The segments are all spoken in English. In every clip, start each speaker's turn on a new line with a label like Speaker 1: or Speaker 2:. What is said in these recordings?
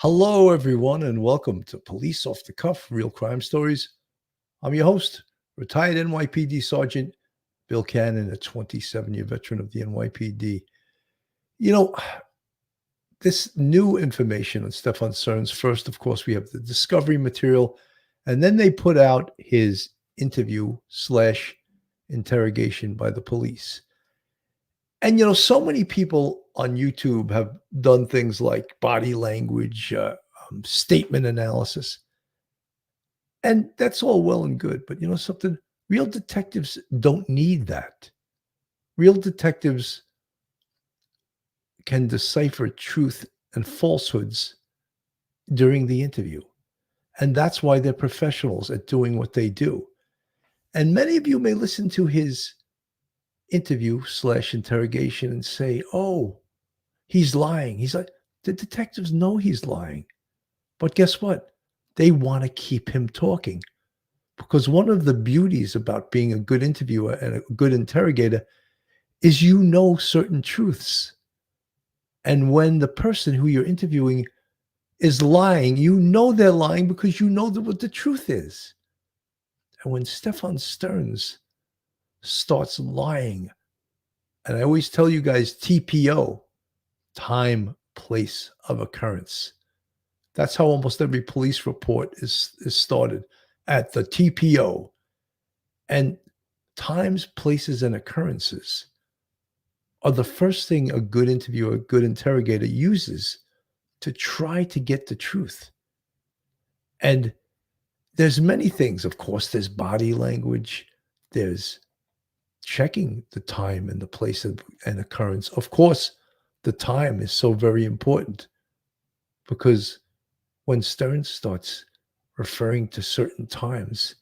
Speaker 1: Hello, everyone, and welcome to Police Off the Cuff Real Crime Stories. I'm your host, retired NYPD Sergeant Bill Cannon, a 27-year veteran of the NYPD. You know, this new information on Stephan Sterns, first, of course, we have the discovery material, and then they put out his interview slash interrogation by the police. And, so many people on YouTube have done things like body language, statement analysis. And that's all well and good. But you know something? Real detectives don't need that. Real detectives can decipher truth and falsehoods during the interview. And that's why they're professionals at doing what they do. And many of you may listen to his interview slash interrogation and say, oh, he's lying. He's like, the detectives know he's lying. But guess what? They want to keep him talking. Because one of the beauties about being a good interviewer and a good interrogator is you know certain truths. And when the person who you're interviewing is lying, you know they're lying because you know what the truth is. And when Stephan Sterns starts lying, and I always tell you guys TPO, time, place of occurrence. That's how almost every police report is started, at the TPO. And times, places, and occurrences are the first thing a good interviewer, a good interrogator uses to try to get the truth. And there's many things. Of course, there's body language. There's checking the time and the place and occurrence. Of course, the time is so very important because when Stearns starts referring to certain times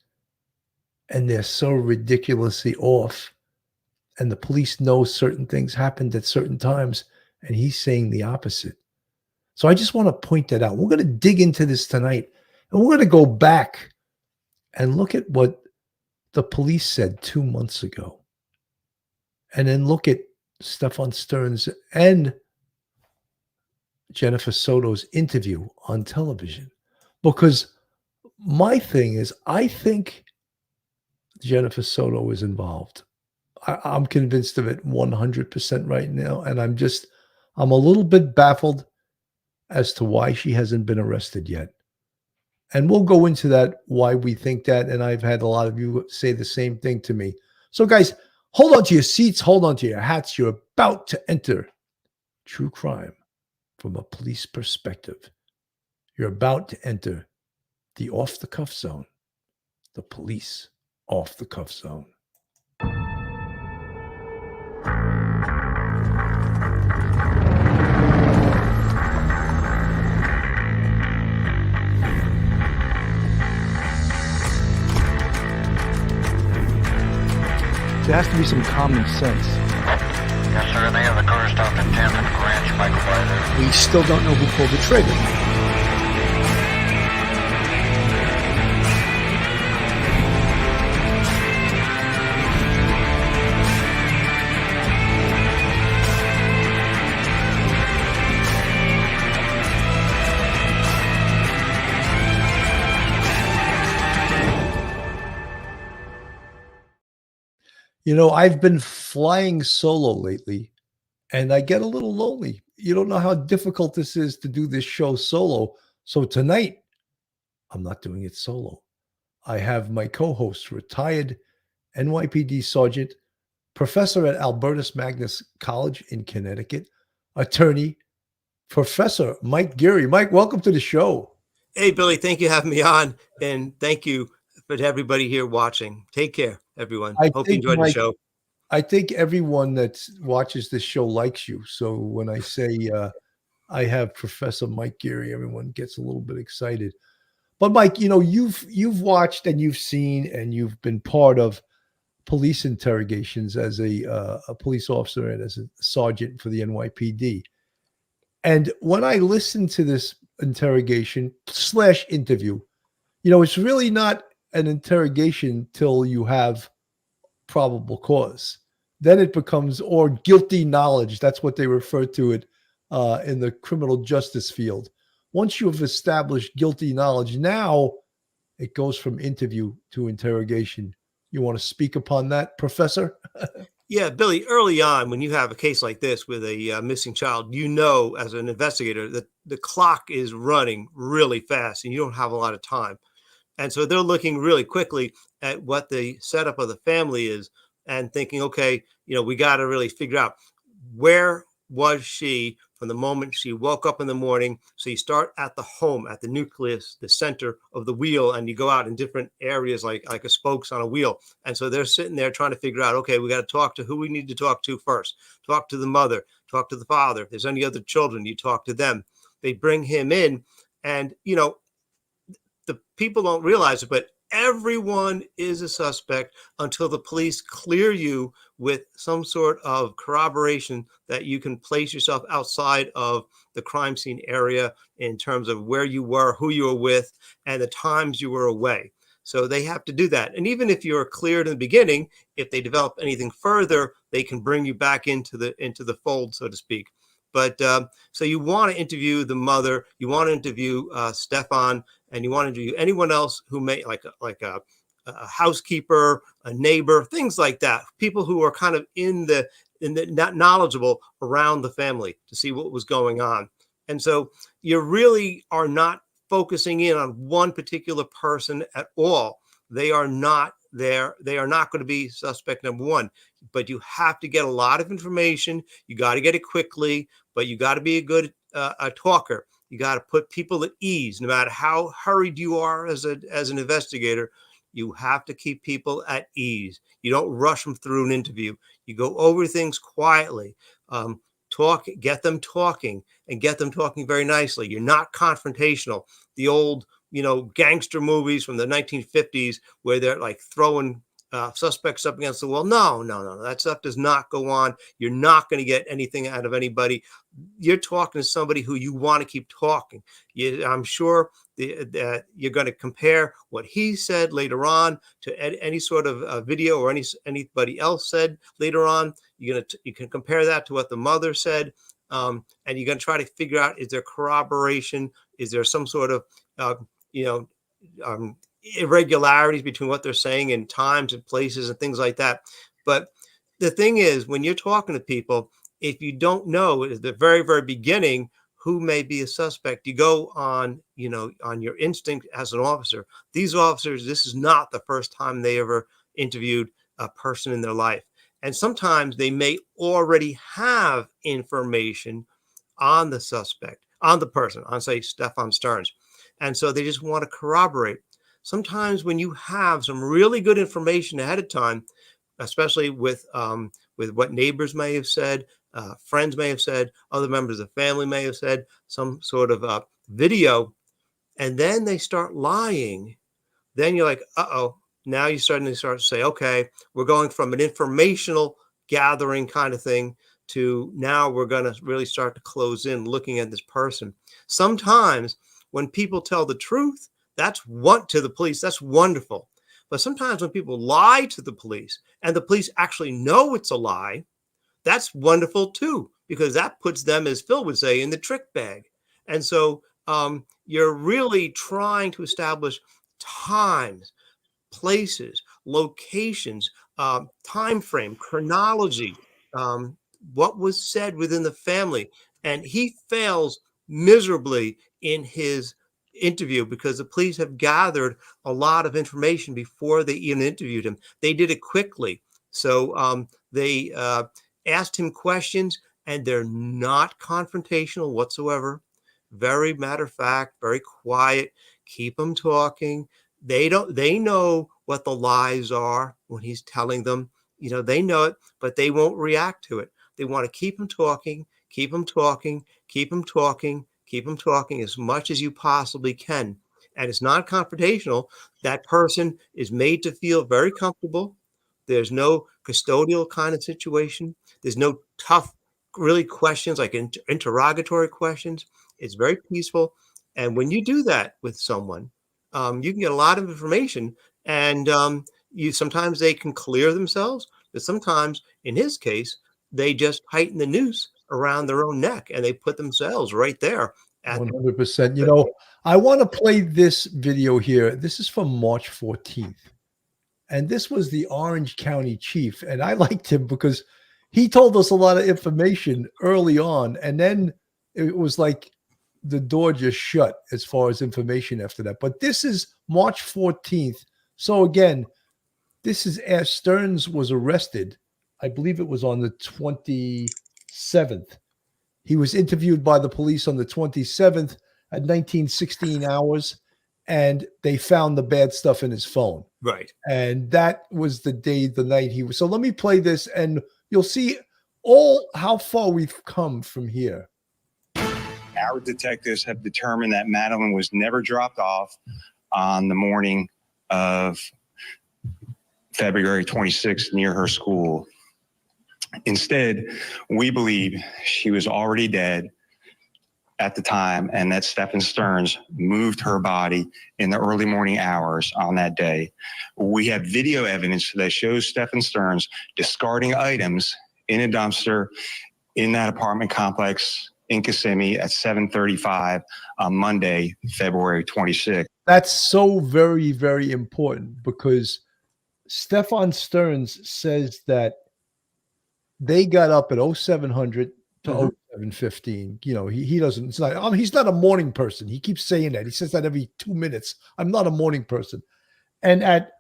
Speaker 1: and they're so ridiculously off, and the police know certain things happened at certain times, and he's saying the opposite. So I just want to point that out. We're going to dig into this tonight, and we're going to go back and look at what the police said 2 months ago. And then look at Stephan Sterns and Jennifer Soto's interview on television. Because my thing is, I think Jennifer Soto is involved. I'm convinced of it 100% right now. And I'm a little bit baffled as to why she hasn't been arrested yet. And we'll go into that, why we think that. And I've had a lot of you say the same thing to me. So guys, hold on to your seats, hold on to your hats. You're about to enter true crime from a police perspective. You're about to enter the off-the-cuff zone, the police off-the-cuff zone. There has to be some common sense.
Speaker 2: Yes, sir. They have the car stopped at 10th and Ranch Michael by there.
Speaker 3: We still don't know who pulled the trigger.
Speaker 1: You know, I've been flying solo lately, and I get a little lonely. You don't know how difficult this is to do this show solo. So tonight, I'm not doing it solo. I have my co-host, retired NYPD Sergeant, professor at Albertus Magnus College in Connecticut, attorney, Professor Mike Geary. Mike, welcome to the show.
Speaker 3: Hey, Billy, thank you for having me on. And thank you for everybody here watching. Take care, everyone. Hope you enjoyed the show.
Speaker 1: I think everyone that watches this show likes you. So when I say I have Professor Mike Geary, everyone gets a little bit excited. But Mike, you know, you've watched and you've seen and you've been part of police interrogations as a police officer and as a sergeant for the NYPD. And when I listen to this interrogation / interview, you know, it's really not an interrogation till you have probable cause. Then it becomes, or guilty knowledge. That's what they refer to it in the criminal justice field. once you've established guilty knowledge, now it goes from interview to interrogation. You want to speak upon that, Professor?
Speaker 3: Yeah, Billy, early on, when you have a case like this with a missing child, you know, as an investigator, that the clock is running really fast and you don't have a lot of time. And so they're looking really quickly at what the setup of the family is and thinking, okay, we got to really figure out where was she from the moment she woke up in the morning. So you start at the home, at the nucleus, the center of the wheel, and you go out in different areas like a spokes on a wheel. And so they're sitting there trying to figure out, okay, we got to talk to who we need to talk to first. Talk to the mother, talk to the father. If there's any other children, you talk to them. They bring him in, and the people don't realize it, but everyone is a suspect until the police clear you with some sort of corroboration that you can place yourself outside of the crime scene area in terms of where you were, who you were with, and the times you were away. So they have to do that. And even if you're cleared in the beginning, if they develop anything further, they can bring you back into the fold, so to speak. But so you want to interview the mother, you want to interview Stephan, and you want to interview anyone else who may like a housekeeper, a neighbor, things like that. People who are kind of in the not knowledgeable around the family to see what was going on. And so you really are not focusing in on one particular person at all. They are not there. They are not going to be suspect number one, but you have to get a lot of information. You got to get it quickly, but you got to be a good a talker. You got to put people at ease, no matter how hurried you are as an investigator. You have to keep people at ease. You don't rush them through an interview. You go over things quietly. Get them talking, and get them talking very nicely. You're not confrontational. The old, gangster movies from the 1950s where they're like throwing suspects up against the wall. No. That stuff does not go on. You're not going to get anything out of anybody. You're talking to somebody who you want to keep talking. I'm sure that you're going to compare what he said later on to any sort of video or anybody else said later on. You can compare that to what the mother said, and you're going to try to figure out, is there corroboration? Is there some sort of irregularities between what they're saying in times and places and things like that. But the thing is, when you're talking to people, if you don't know at the very, very beginning who may be a suspect, you go on, on your instinct as an officer. These officers, this is not the first time they ever interviewed a person in their life. And sometimes they may already have information on the suspect, on the person, on, say, Stephan Sterns. And so they just want to corroborate. Sometimes when you have some really good information ahead of time, especially with what neighbors may have said, friends may have said, other members of the family may have said, some sort of video, and then they start lying, then you're like, uh-oh, now you suddenly start to say, okay, we're going from an informational gathering kind of thing to now we're going to really start to close in looking at this person. Sometimes when people tell the truth, to the police, that's wonderful. But sometimes when people lie to the police and the police actually know it's a lie, that's wonderful too, because that puts them, as Phil would say, in the trick bag. And so you're really trying to establish times, places, locations, time frame, chronology, what was said within the family. And he fails miserably in his interview because the police have gathered a lot of information before they even interviewed him. They did it quickly. So they asked him questions, and they're not confrontational whatsoever. Very matter of fact, very quiet. Keep them talking. They know what the lies are when he's telling them. They know it, but they won't react to it. They want to keep them talking, keep them talking, keep them talking, keep them talking as much as you possibly can. And it's not confrontational. That person is made to feel very comfortable. There's no custodial kind of situation. There's no tough, really questions like interrogatory questions. It's very peaceful. And when you do that with someone, you can get a lot of information, and sometimes they can clear themselves, but sometimes, in his case, they just tighten the noose around their own neck and they put themselves right there. at
Speaker 1: 100%. You know, I want to play this video here. This is from March 14th. And this was the Orange County chief. And I liked him because he told us a lot of information early on. And then it was like the door just shut as far as information after that. But this is March 14th. So again, this is as Sterns was arrested. I believe it was on the 27th. He was interviewed by the police on the 27th at 1916 hours, and they found the bad stuff in his phone.
Speaker 3: right.
Speaker 1: And that was the night he was. So let me play this, and you'll see all how far we've come from here.
Speaker 4: Our detectives have determined that Madeline was never dropped off on the morning of February 26th near her school. Instead, we believe she was already dead at the time and that Stephan Sterns moved her body in the early morning hours on that day. We have video evidence that shows Stephan Sterns discarding items in a dumpster in that apartment complex in Kissimmee at 7:35 on Monday, February 26th.
Speaker 1: That's so very, very important because Stephan Sterns says that they got up at 0700 to 0715. You know, he doesn't, it's not, he's not a morning person. He keeps saying that. He says that every 2 minutes. I'm not a morning person. And at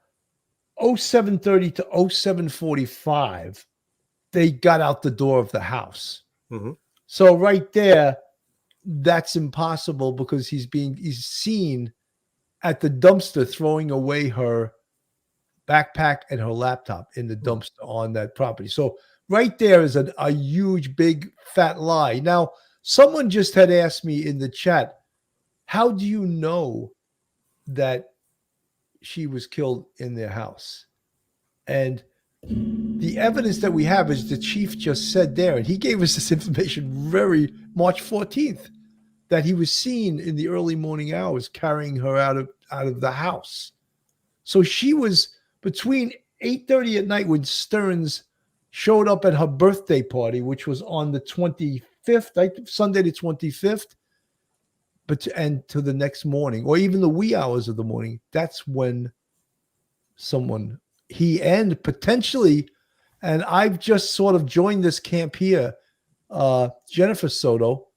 Speaker 1: 0730 to 0745, they got out the door of the house.
Speaker 3: Mm-hmm.
Speaker 1: So right there, that's impossible because he's seen at the dumpster throwing away her backpack and her laptop in the dumpster on that property. So right there is a huge, big, fat lie. Now, someone just had asked me in the chat, how do you know that she was killed in their house? And the evidence that we have is the chief just said there, and he gave us this information very March 14th, that he was seen in the early morning hours carrying her out of the house. So she was between 8:30 at night when Sterns showed up at her birthday party, which was on the 25th, Sunday the 25th, and to the next morning, or even the wee hours of the morning, that's when he and potentially, and I've just sort of joined this camp here, Jennifer Soto,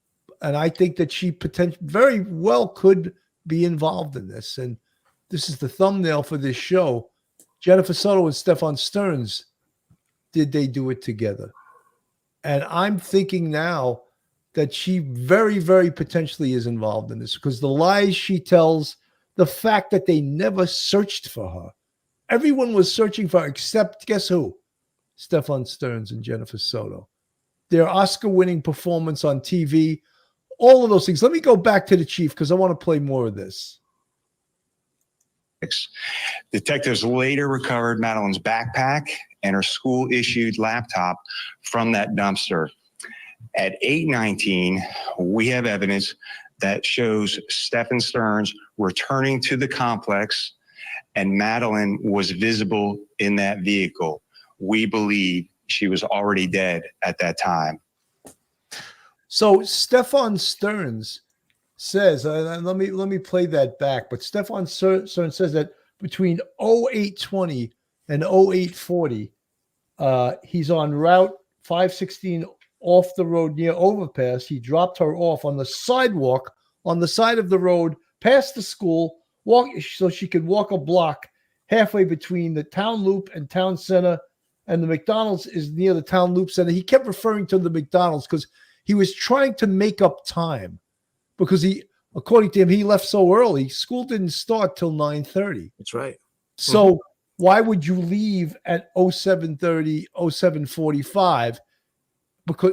Speaker 1: and I think that she very well could be involved in this. And this is the thumbnail for this show. Jennifer Soto and Stephan Sterns, did they do it together? And I'm thinking now that she very, very potentially is involved in this because the lies she tells, the fact that they never searched for her. Everyone was searching for her except, guess who? Stephan Sterns and Jennifer Soto. Their Oscar-winning performance on TV, all of those things. Let me go back to the chief because I want to play more of this.
Speaker 4: Detectives later recovered Madeline's backpack and her school-issued laptop from that dumpster. At 8:19, we have evidence that shows Stephan Sterns returning to the complex and Madeline was visible in that vehicle. We believe she was already dead at that time.
Speaker 1: So Stephan Sterns says, let me play that back, but Stephan Sterns says that between 0820 and 0840, he's on Route 516 off the road near Overpass. He dropped her off on the sidewalk on the side of the road past the school, so she could walk a block halfway between the town loop and town center, and the McDonald's is near the town loop center. He kept referring to the McDonald's because he was trying to make up time because according to him, he left so early. School didn't start till 9:30.
Speaker 3: That's right.
Speaker 1: So why would you leave at 07:30, 07:45?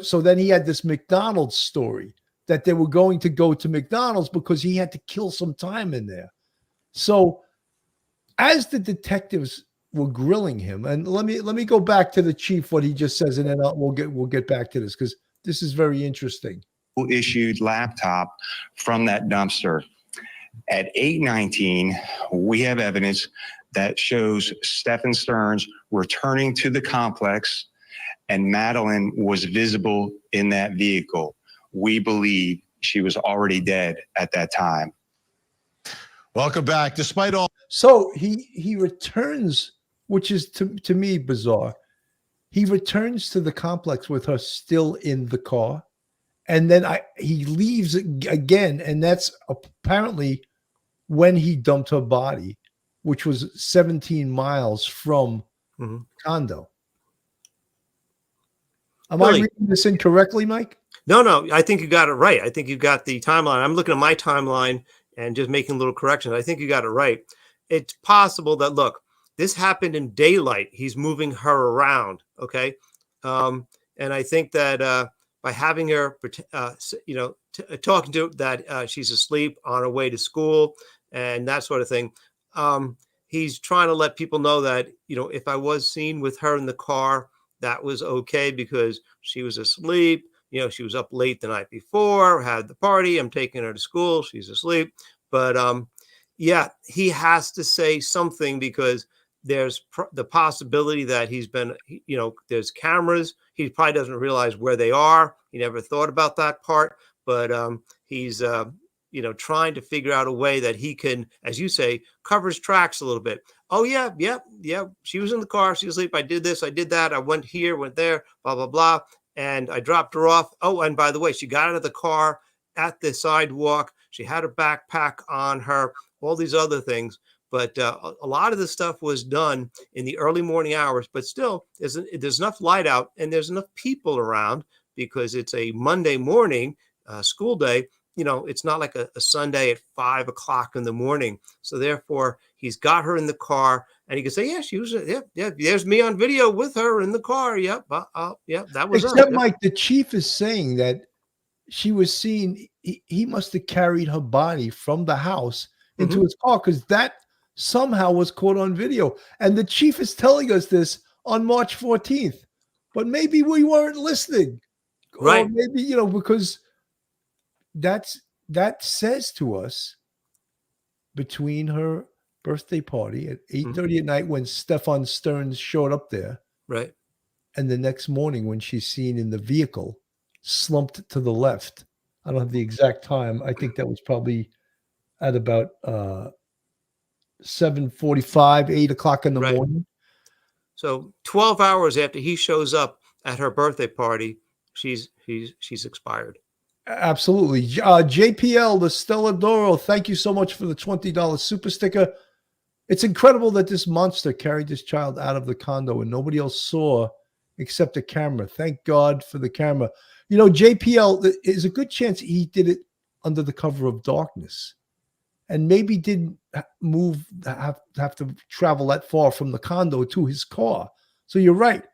Speaker 1: So then he had this McDonald's story that they were going to go to McDonald's because he had to kill some time in there. So as the detectives were grilling him, and let me go back to the chief, what he just says, and then we'll get back to this because this is very interesting.
Speaker 4: Issued laptop from that dumpster. At 8:19, we have evidence that shows Stephan Sterns returning to the complex and Madeline was visible in that vehicle. We believe she was already dead at that time.
Speaker 5: Welcome back. Despite all.
Speaker 1: So he returns, which is to me bizarre. He returns to the complex with her still in the car, and then he leaves again, and that's apparently when he dumped her body, which was 17 miles from condo. Am I reading this incorrectly, Mike?
Speaker 3: No, I think you got it right. I think you got the timeline. I'm looking at my timeline and just making little corrections. I think you got it right. It's possible that, look, this happened in daylight. He's moving her around, okay? And I think that by having her, talking to that she's asleep on her way to school and that sort of thing, he's trying to let people know that, if I was seen with her in the car, that was okay because she was asleep. She was up late the night before, had the party. I'm taking her to school. She's asleep. But he has to say something because there's the possibility that he's been, there's cameras. He probably doesn't realize where they are. He never thought about that part. But he's, trying to figure out a way that he can, as you say, cover his tracks a little bit. Oh, yeah. She was in the car. She was asleep. I did this. I did that. I went here, went there, blah, blah, blah. And I dropped her off. Oh, and by the way, she got out of the car at the sidewalk. She had her backpack on her, all these other things. But a lot of this stuff was done in the early morning hours. But still, there's enough light out and there's enough people around because it's a Monday morning school day. It's not like a Sunday at 5 o'clock in the morning. So therefore, he's got her in the car and he can say, yeah, she was, yeah, there's me on video with her in the car. Yep. That was
Speaker 1: Except
Speaker 3: her.
Speaker 1: Mike, the chief is saying that she was seen, he must have carried her body from the house into his car because that somehow was caught on video. And the chief is telling us this on March 14th, but maybe we weren't listening.
Speaker 3: Right.
Speaker 1: Or maybe, because that says to us between her birthday party at 8:30 at night when Stephan Sterns showed up there,
Speaker 3: right,
Speaker 1: and the next morning when she's seen in the vehicle slumped to the left. I don't have the exact time. I think that was probably at about 7:45, 8 o'clock in the morning.
Speaker 3: So 12 hours after he shows up at her birthday party, she's expired.
Speaker 1: Absolutely. JPL, the Stelladoro, thank you so much for the $20 super sticker. It's incredible that this monster carried this child out of the condo and nobody else saw except the camera. Thank God for the camera. JPL, is a good chance he did it under the cover of darkness and maybe didn't have to travel that far from the condo to his car. So you're right.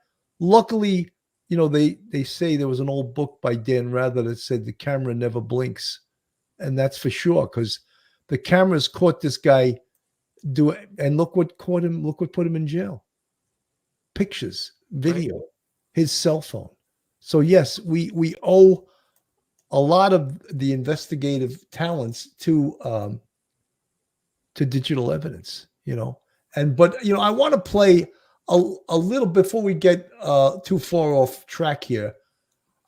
Speaker 1: Luckily, they say there was an old book by Dan Rather that said the camera never blinks. And that's for sure because the cameras caught this guy and look what caught him. Look what put him in jail. Pictures, video, his cell phone. So yes, we owe a lot of the investigative talents to digital evidence, but I want to play a little before we get too far off track here.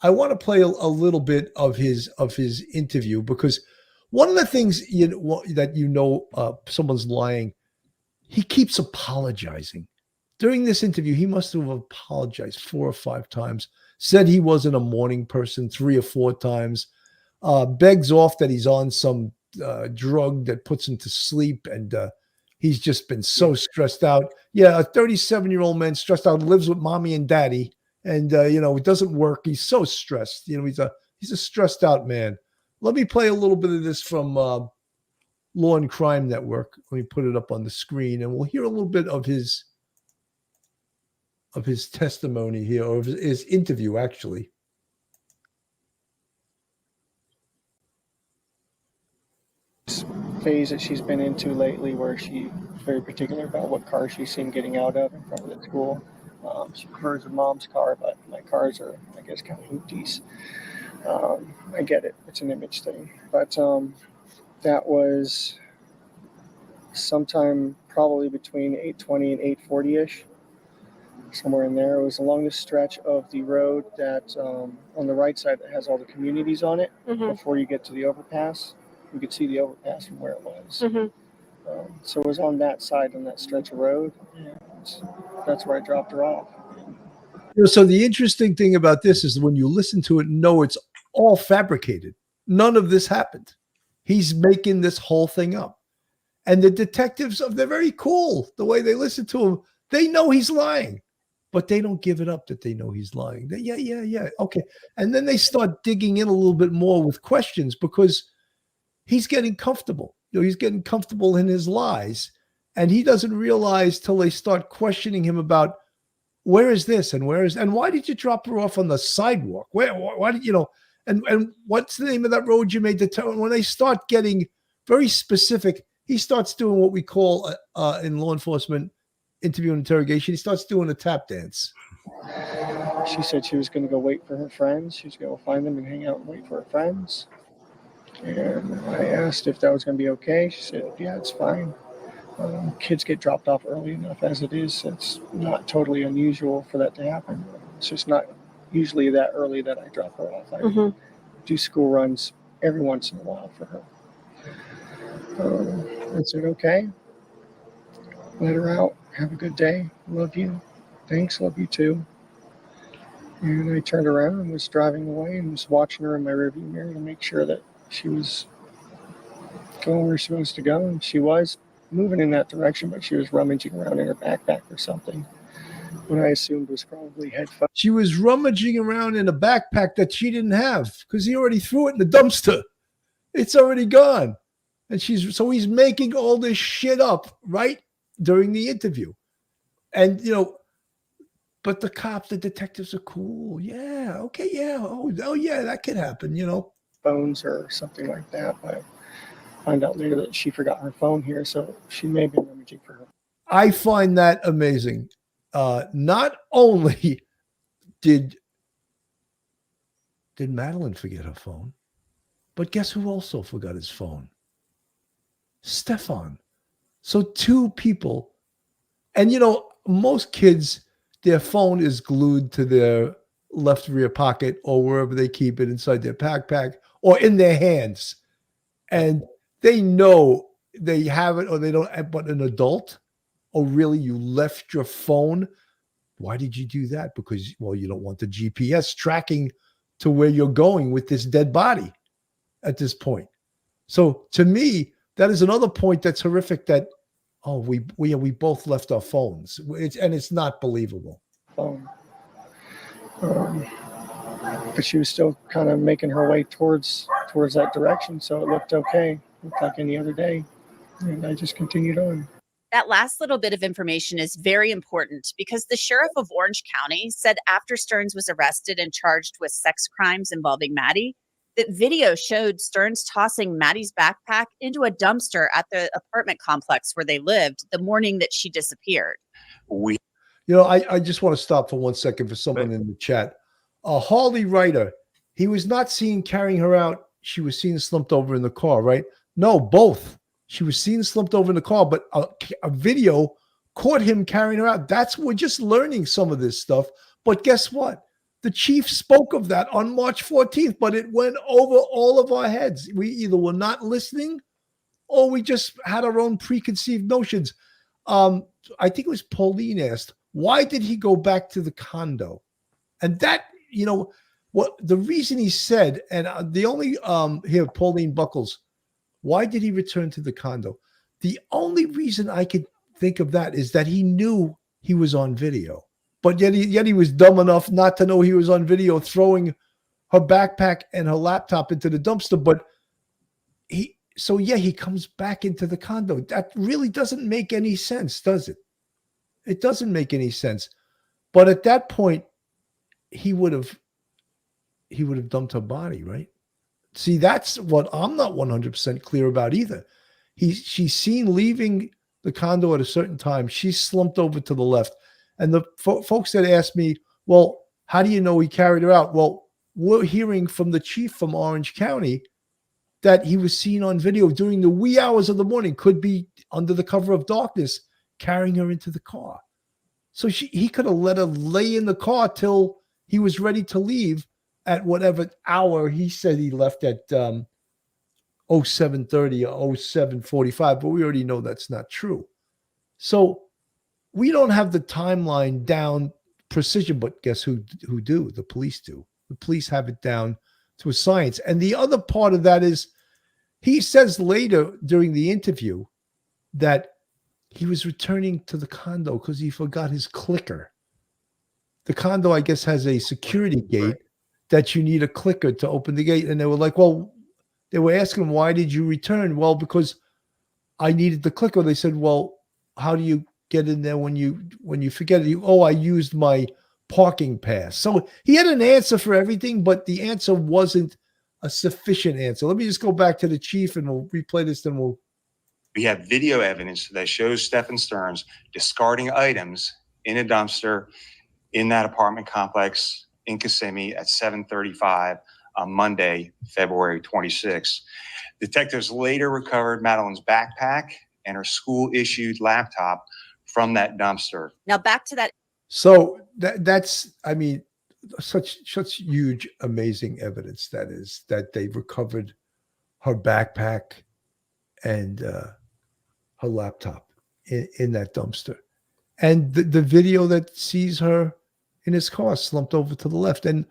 Speaker 1: I want to play a little bit of his interview because one of the things that someone's lying, he keeps apologizing. During this interview, he must have apologized 4 or 5 times, said he wasn't a morning person 3 or 4 times, begs off that he's on some drug that puts him to sleep and he's just been so stressed out. Yeah, a 37-year-old man stressed out, lives with mommy and daddy, and it doesn't work. He's so stressed. He's a stressed out man. Let me play a little bit of this from Law and Crime Network. Let me put it up on the screen, and we'll hear a little bit of his testimony here, or of his interview, actually.
Speaker 6: Phase that she's been into lately where she's very particular about what car she's seen getting out of in front of the school. She prefers her mom's car, but my cars are, I guess, kind of hoopties. I get it. It's an image thing. But that was sometime probably between 8:20 and 8:40-ish. somewhere in there. It was along the stretch of the road that on the right side that has all the communities on it. Before you get to the overpass, you could see the overpass from where it was. So it was on that side, on that stretch of road, and that's where I dropped her off.
Speaker 1: So the interesting thing about this is when you listen to it, no, it's all fabricated. None of this happened. He's making this whole thing up. And the detectives, they're very cool the way they listen to him. They know he's lying, but they don't give it up that they know he's lying. Yeah. Okay. And then they start digging in a little bit more with questions because he's getting comfortable. He's getting comfortable in his lies. And he doesn't realize till they start questioning him about where is this and why did you drop her off on the sidewalk? Why did and what's the name of that road you made the turn? When they start getting very specific, he starts doing what we call in law enforcement interview and interrogation. He starts doing a tap dance.
Speaker 6: She said she was going to go wait for her friends. She was going to go find them and hang out and wait for her friends. And I asked if that was going to be okay. She said, yeah, it's fine. Kids get dropped off early enough as it is. It's not totally unusual for that to happen. It's just not usually that early that I drop her off. I do school runs every once in a while for her. I said, okay. Let her out. Have a good day. Love you. Thanks. Love you too. And I turned around and was driving away and was watching her in my rearview mirror to make sure that she was going where she was supposed to go. And she was moving in that direction, but she was rummaging around in her backpack or something. What I assumed was probably headphones.
Speaker 1: She was rummaging around in a backpack that she didn't have because he already threw it in the dumpster. It's already gone. And so he's making all this shit up right during the interview. And, but the detectives are cool. Yeah. Okay. Yeah. Oh yeah, that could happen,
Speaker 6: Phones or something like that. But I find out later that she forgot her phone here. So she may have been rummaging for her.
Speaker 1: I find that amazing. Not only did Madeline forget her phone, but guess who also forgot his phone? Stephan. So two people, and most kids, their phone is glued to their left rear pocket or wherever they keep it, inside their backpack or in their hands. And they know they have it or they don't, but an adult, oh, really? You left your phone? Why did you do that? Because, you don't want the GPS tracking to where you're going with this dead body at this point. So to me, that is another point that's horrific that, we both left our phones. It's not believable.
Speaker 6: Phone. But she was still kind of making her way towards that direction. So it looked okay. It looked like any other day. And I just continued on.
Speaker 7: That last little bit of information is very important because the sheriff of Orange County said after Sterns was arrested and charged with sex crimes involving Maddie, that video showed Sterns tossing Maddie's backpack into a dumpster at the apartment complex where they lived the morning that she disappeared.
Speaker 1: I just want to stop for 1 second for someone in the chat. Harley Ryder, he was not seen carrying her out. She was seen slumped over in the car, right? No, both. She was seen slumped over in the car, but a video caught him carrying her out. We're just learning some of this stuff. But guess what? The chief spoke of that on March 14th, but it went over all of our heads. We either were not listening or we just had our own preconceived notions. I think it was Pauline asked, why did he go back to the condo? And that, what the reason he said, and the only, here, Pauline Buckles, why did he return to the condo? The only reason I could think of that is that he knew he was on video, but yet he was dumb enough not to know he was on video throwing her backpack and her laptop into the dumpster. But he comes back into the condo. That really doesn't make any sense, does it? It doesn't make any sense. But at that point, he would have dumped her body, right? See, that's what I'm not 100% clear about either. She's seen leaving the condo at a certain time. She's slumped over to the left. And the folks that asked me, well, how do you know he carried her out? Well, we're hearing from the chief from Orange County that he was seen on video during the wee hours of the morning, could be under the cover of darkness, carrying her into the car. So he could have let her lay in the car till he was ready to leave at whatever hour he said he left at 07:30 or 07:45, but we already know that's not true. So we don't have the timeline down precision, but guess who do? The police do. The police have it down to a science. And the other part of that is he says later during the interview that he was returning to the condo because he forgot his clicker. The condo, I guess, has a security gate that you need a clicker to open the gate. And they were like, well, they were asking, why did you return? Well, because I needed the clicker. They said, well, how do you get in there when you forget it? I used my parking pass. So he had an answer for everything, but the answer wasn't a sufficient answer. Let me just go back to the chief and we'll replay this, then we'll.
Speaker 4: We have video evidence that shows Stephan Sterns discarding items in a dumpster in that apartment complex in Kissimmee at 7:35 on Monday, February 26th. Detectives later recovered Madeline's backpack and her school-issued laptop from that dumpster.
Speaker 7: Now back to that.
Speaker 1: So that's, I mean, such huge, amazing evidence that they recovered her backpack and her laptop in that dumpster. And the video that sees her in his car slumped over to the left. And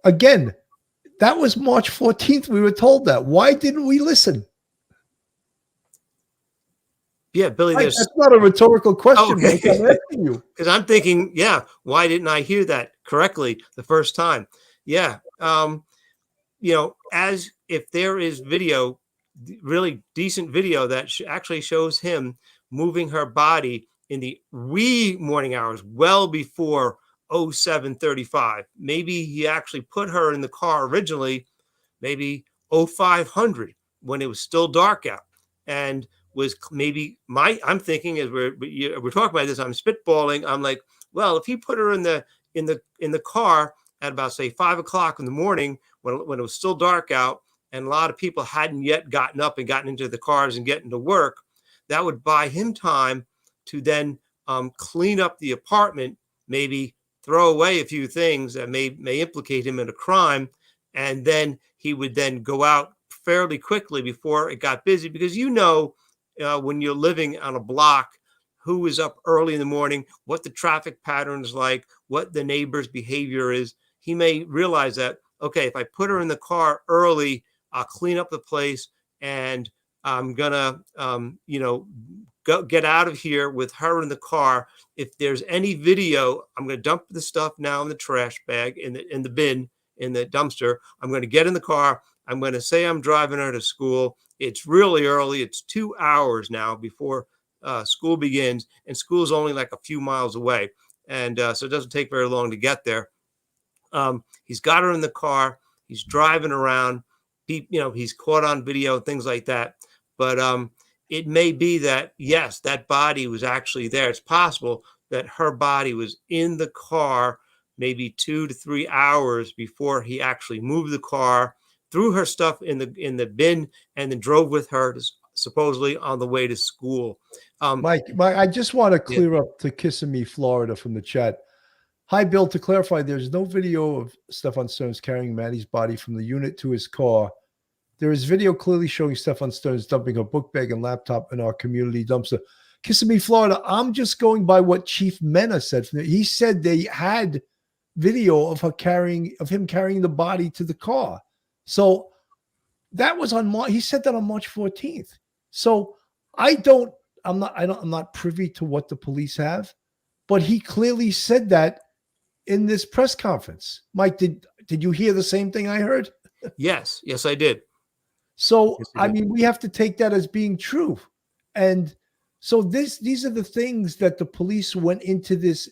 Speaker 1: again, that was March 14th. We were told that. Why didn't we listen?
Speaker 3: Yeah, Billy,
Speaker 1: That's not a rhetorical question.
Speaker 3: Okay.
Speaker 1: Mike, I'm asking you.
Speaker 3: Because I'm thinking, yeah, why didn't I hear that correctly the first time? Yeah. As if there is video, really decent video that actually shows him moving her body in the wee morning hours, well before 07:35. Maybe he actually put her in the car originally, maybe 0500 when it was still dark out, and was maybe I'm thinking as we're talking about this, I'm spitballing. I'm like, well, if he put her in the car at about say 5 o'clock in the morning when it was still dark out and a lot of people hadn't yet gotten up and gotten into the cars and getting to work, that would buy him time to then clean up the apartment, maybe throw away a few things that may implicate him in a crime, and then he would then go out fairly quickly before it got busy, because when you're living on a block, who is up early in the morning, what the traffic pattern is like, what the neighbor's behavior is. He may realize that, okay, if I put her in the car early, I'll clean up the place and I'm gonna, go get out of here with her in the car. If there's any video, I'm gonna dump the stuff now in the trash bag, in the bin, in the dumpster. I'm gonna get in the car. I'm gonna say I'm driving her to school. It's really early. It's 2 hours now before school begins, and school's only like a few miles away. And so it doesn't take very long to get there. He's got her in the car. He's driving around. He's caught on video, things like that. But it may be that, yes, that body was actually there. It's possible that her body was in the car maybe 2 to 3 hours before he actually moved the car, threw her stuff in the bin, and then drove with her supposedly on the way to school.
Speaker 1: Mike, I just want to clear up to Kissimmee, Florida from the chat. Hi, Bill. To clarify, there's no video of Stephan Sterns carrying Maddie's body from the unit to his car. There is video clearly showing Stephan Sterns dumping her book bag and laptop in our community dumpster. Kissimmee, Florida. I'm just going by what Chief Mena said. He said they had video of him carrying the body to the car. So that was on March. He said that on March 14th. So I'm not privy to what the police have, but he clearly said that in this press conference. Mike, did you hear the same thing I heard?
Speaker 3: Yes, I did.
Speaker 1: So, I mean, we have to take that as being true. And so these are the things that the police went into this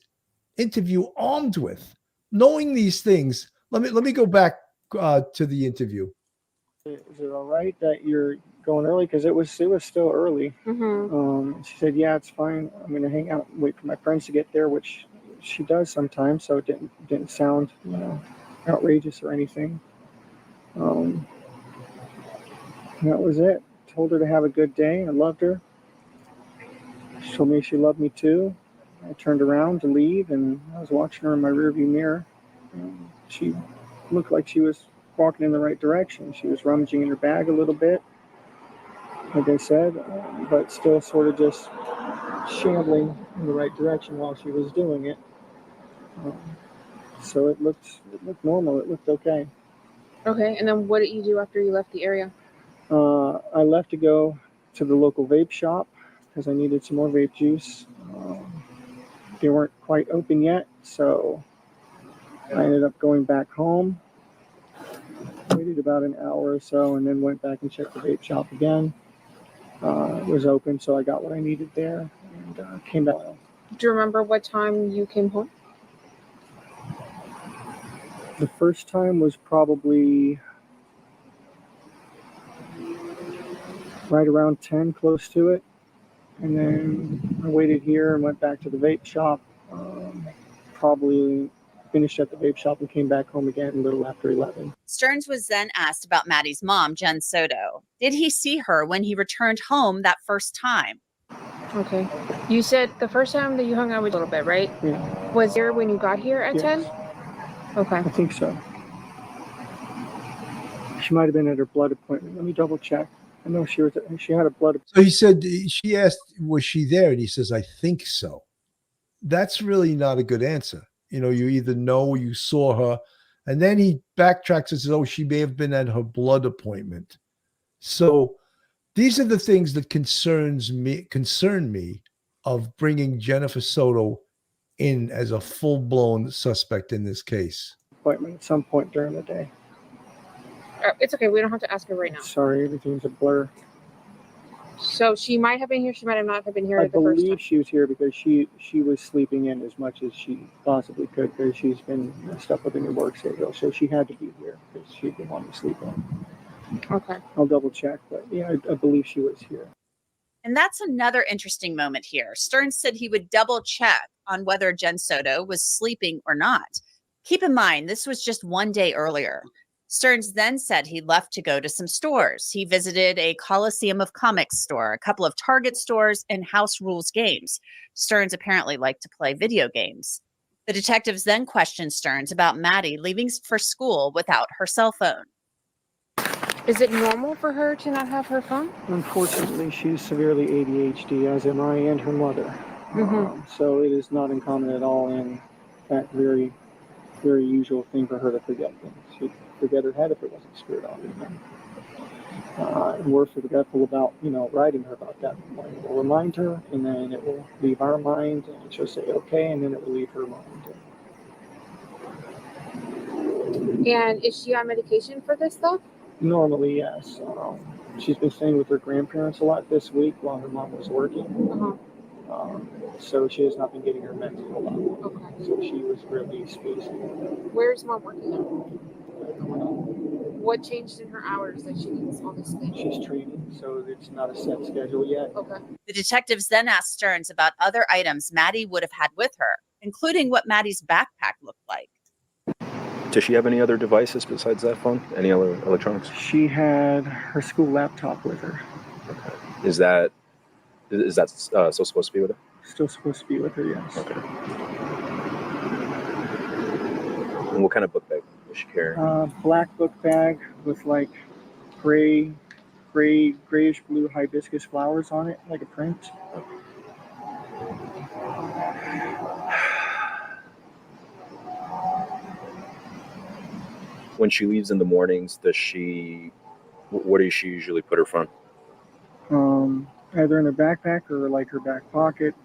Speaker 1: interview armed with, knowing these things. Let me go back to the interview.
Speaker 6: Is it all right that you're going early? Because it was still early.
Speaker 8: Mm-hmm.
Speaker 6: She said, yeah, it's fine. I'm going to hang out and wait for my friends to get there, which she does sometimes. So it didn't sound, outrageous or anything. And that was it. Told her to have a good day. I loved her. She told me she loved me too. I turned around to leave, and I was watching her in my rearview mirror. And she looked like she was walking in the right direction. She was rummaging in her bag a little bit, like I said, but still sort of just shambling in the right direction while she was doing it. So it looked normal. It looked okay.
Speaker 8: Okay, and then what did you do after you left the area?
Speaker 6: I left to go to the local vape shop because I needed some more vape juice. They weren't quite open yet, so I ended up going back home. Waited about an hour or so, and then went back and checked the vape shop again. It was open, so I got what I needed there, and came back.
Speaker 8: Do you remember what time you came home?
Speaker 6: The first time was probably right around 10, close to it. And then I waited here and went back to the vape shop. Probably finished at the vape shop and came back home again a little after 11.
Speaker 7: Sterns was then asked about Maddie's mom, Jen Soto. Did he see her when he returned home that first time?
Speaker 8: Okay. You said the first time that you hung out with a little bit, right?
Speaker 6: Yeah.
Speaker 8: Was there when you got here at
Speaker 6: Yes.
Speaker 8: 10? Okay.
Speaker 6: I think so. She might have been at her blood appointment. Let me double check. I know she had a blood appointment.
Speaker 1: So he said, she asked, was she there? And he says, I think so. That's really not a good answer. You either know or you saw her. And then he backtracks and says, oh, she may have been at her blood appointment. So these are the things that concern me of bringing Jennifer Soto in as a full-blown suspect in this case.
Speaker 6: Appointment at some point during the day.
Speaker 8: It's okay. We don't have to ask her right now.
Speaker 6: Sorry, everything's a blur.
Speaker 8: So she might have been here. She might have not have been here
Speaker 6: I
Speaker 8: the first time.
Speaker 6: believe she was here because she was sleeping in as much as she possibly could because she's been messed up with a new work schedule. So she had to be here because she didn't want to sleep in.
Speaker 8: Okay.
Speaker 6: I'll double check, but yeah, I believe she was here.
Speaker 7: And that's another interesting moment here. Sterns said he would double check on whether Jen Soto was sleeping or not. Keep in mind, this was just one day earlier. Sterns then said he left to go to some stores. He visited a Coliseum of Comics store, a couple of Target stores, and House Rules games. Sterns apparently liked to play video games. The detectives then questioned Sterns about Maddie leaving for school without her cell phone.
Speaker 8: Is it normal for her to not have her phone?
Speaker 6: Unfortunately, she's severely ADHD, as am I and her mother. So it is not uncommon at all, and in fact, very, very usual thing for her to forget things. She'd forget her head if it wasn't screwed on. And we're forgetful about, writing her about that. We'll remind her, and then it will leave our mind, and she'll say okay, and then it will leave her mind.
Speaker 8: And is she on medication for this stuff?
Speaker 6: Normally, yes. She's been staying with her grandparents a lot this week while her mom was working. So she has not been getting her meds a lot.
Speaker 8: Okay.
Speaker 6: So she was really spacey.
Speaker 8: Where's mom working at? What changed in her hours that she needs all this thing?
Speaker 6: She's training, so it's not a set schedule yet.
Speaker 8: Okay.
Speaker 7: The detectives then asked Sterns about other items Maddie would have had with her, including what Maddie's backpack looked like.
Speaker 9: Does she have any other devices besides that phone? Any other electronics?
Speaker 6: She had her school laptop with her.
Speaker 9: Okay. Is that still supposed to be with her?
Speaker 6: Still supposed to be with her, yes.
Speaker 9: Okay. And what kind of book bag was she carrying?
Speaker 6: Black book bag with like grayish blue hibiscus flowers on it, like a print.
Speaker 9: When she leaves in the mornings, where does she usually put her phone?
Speaker 6: Either in her backpack or like her back pocket,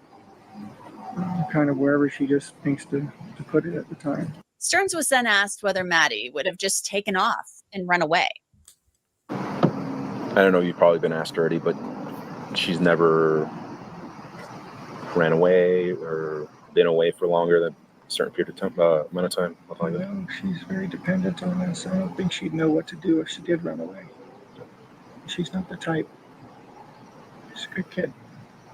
Speaker 6: kind of wherever she just thinks to put it at the time.
Speaker 7: Sterns was then asked whether Maddie would have just taken off and run away.
Speaker 9: I don't know, you've probably been asked already, but she's never ran away or been away for longer than a certain period of time, amount of time. Like that.
Speaker 6: No, she's very dependent on us. I don't think she'd know what to do if she did run away. She's not the type. She's a good kid.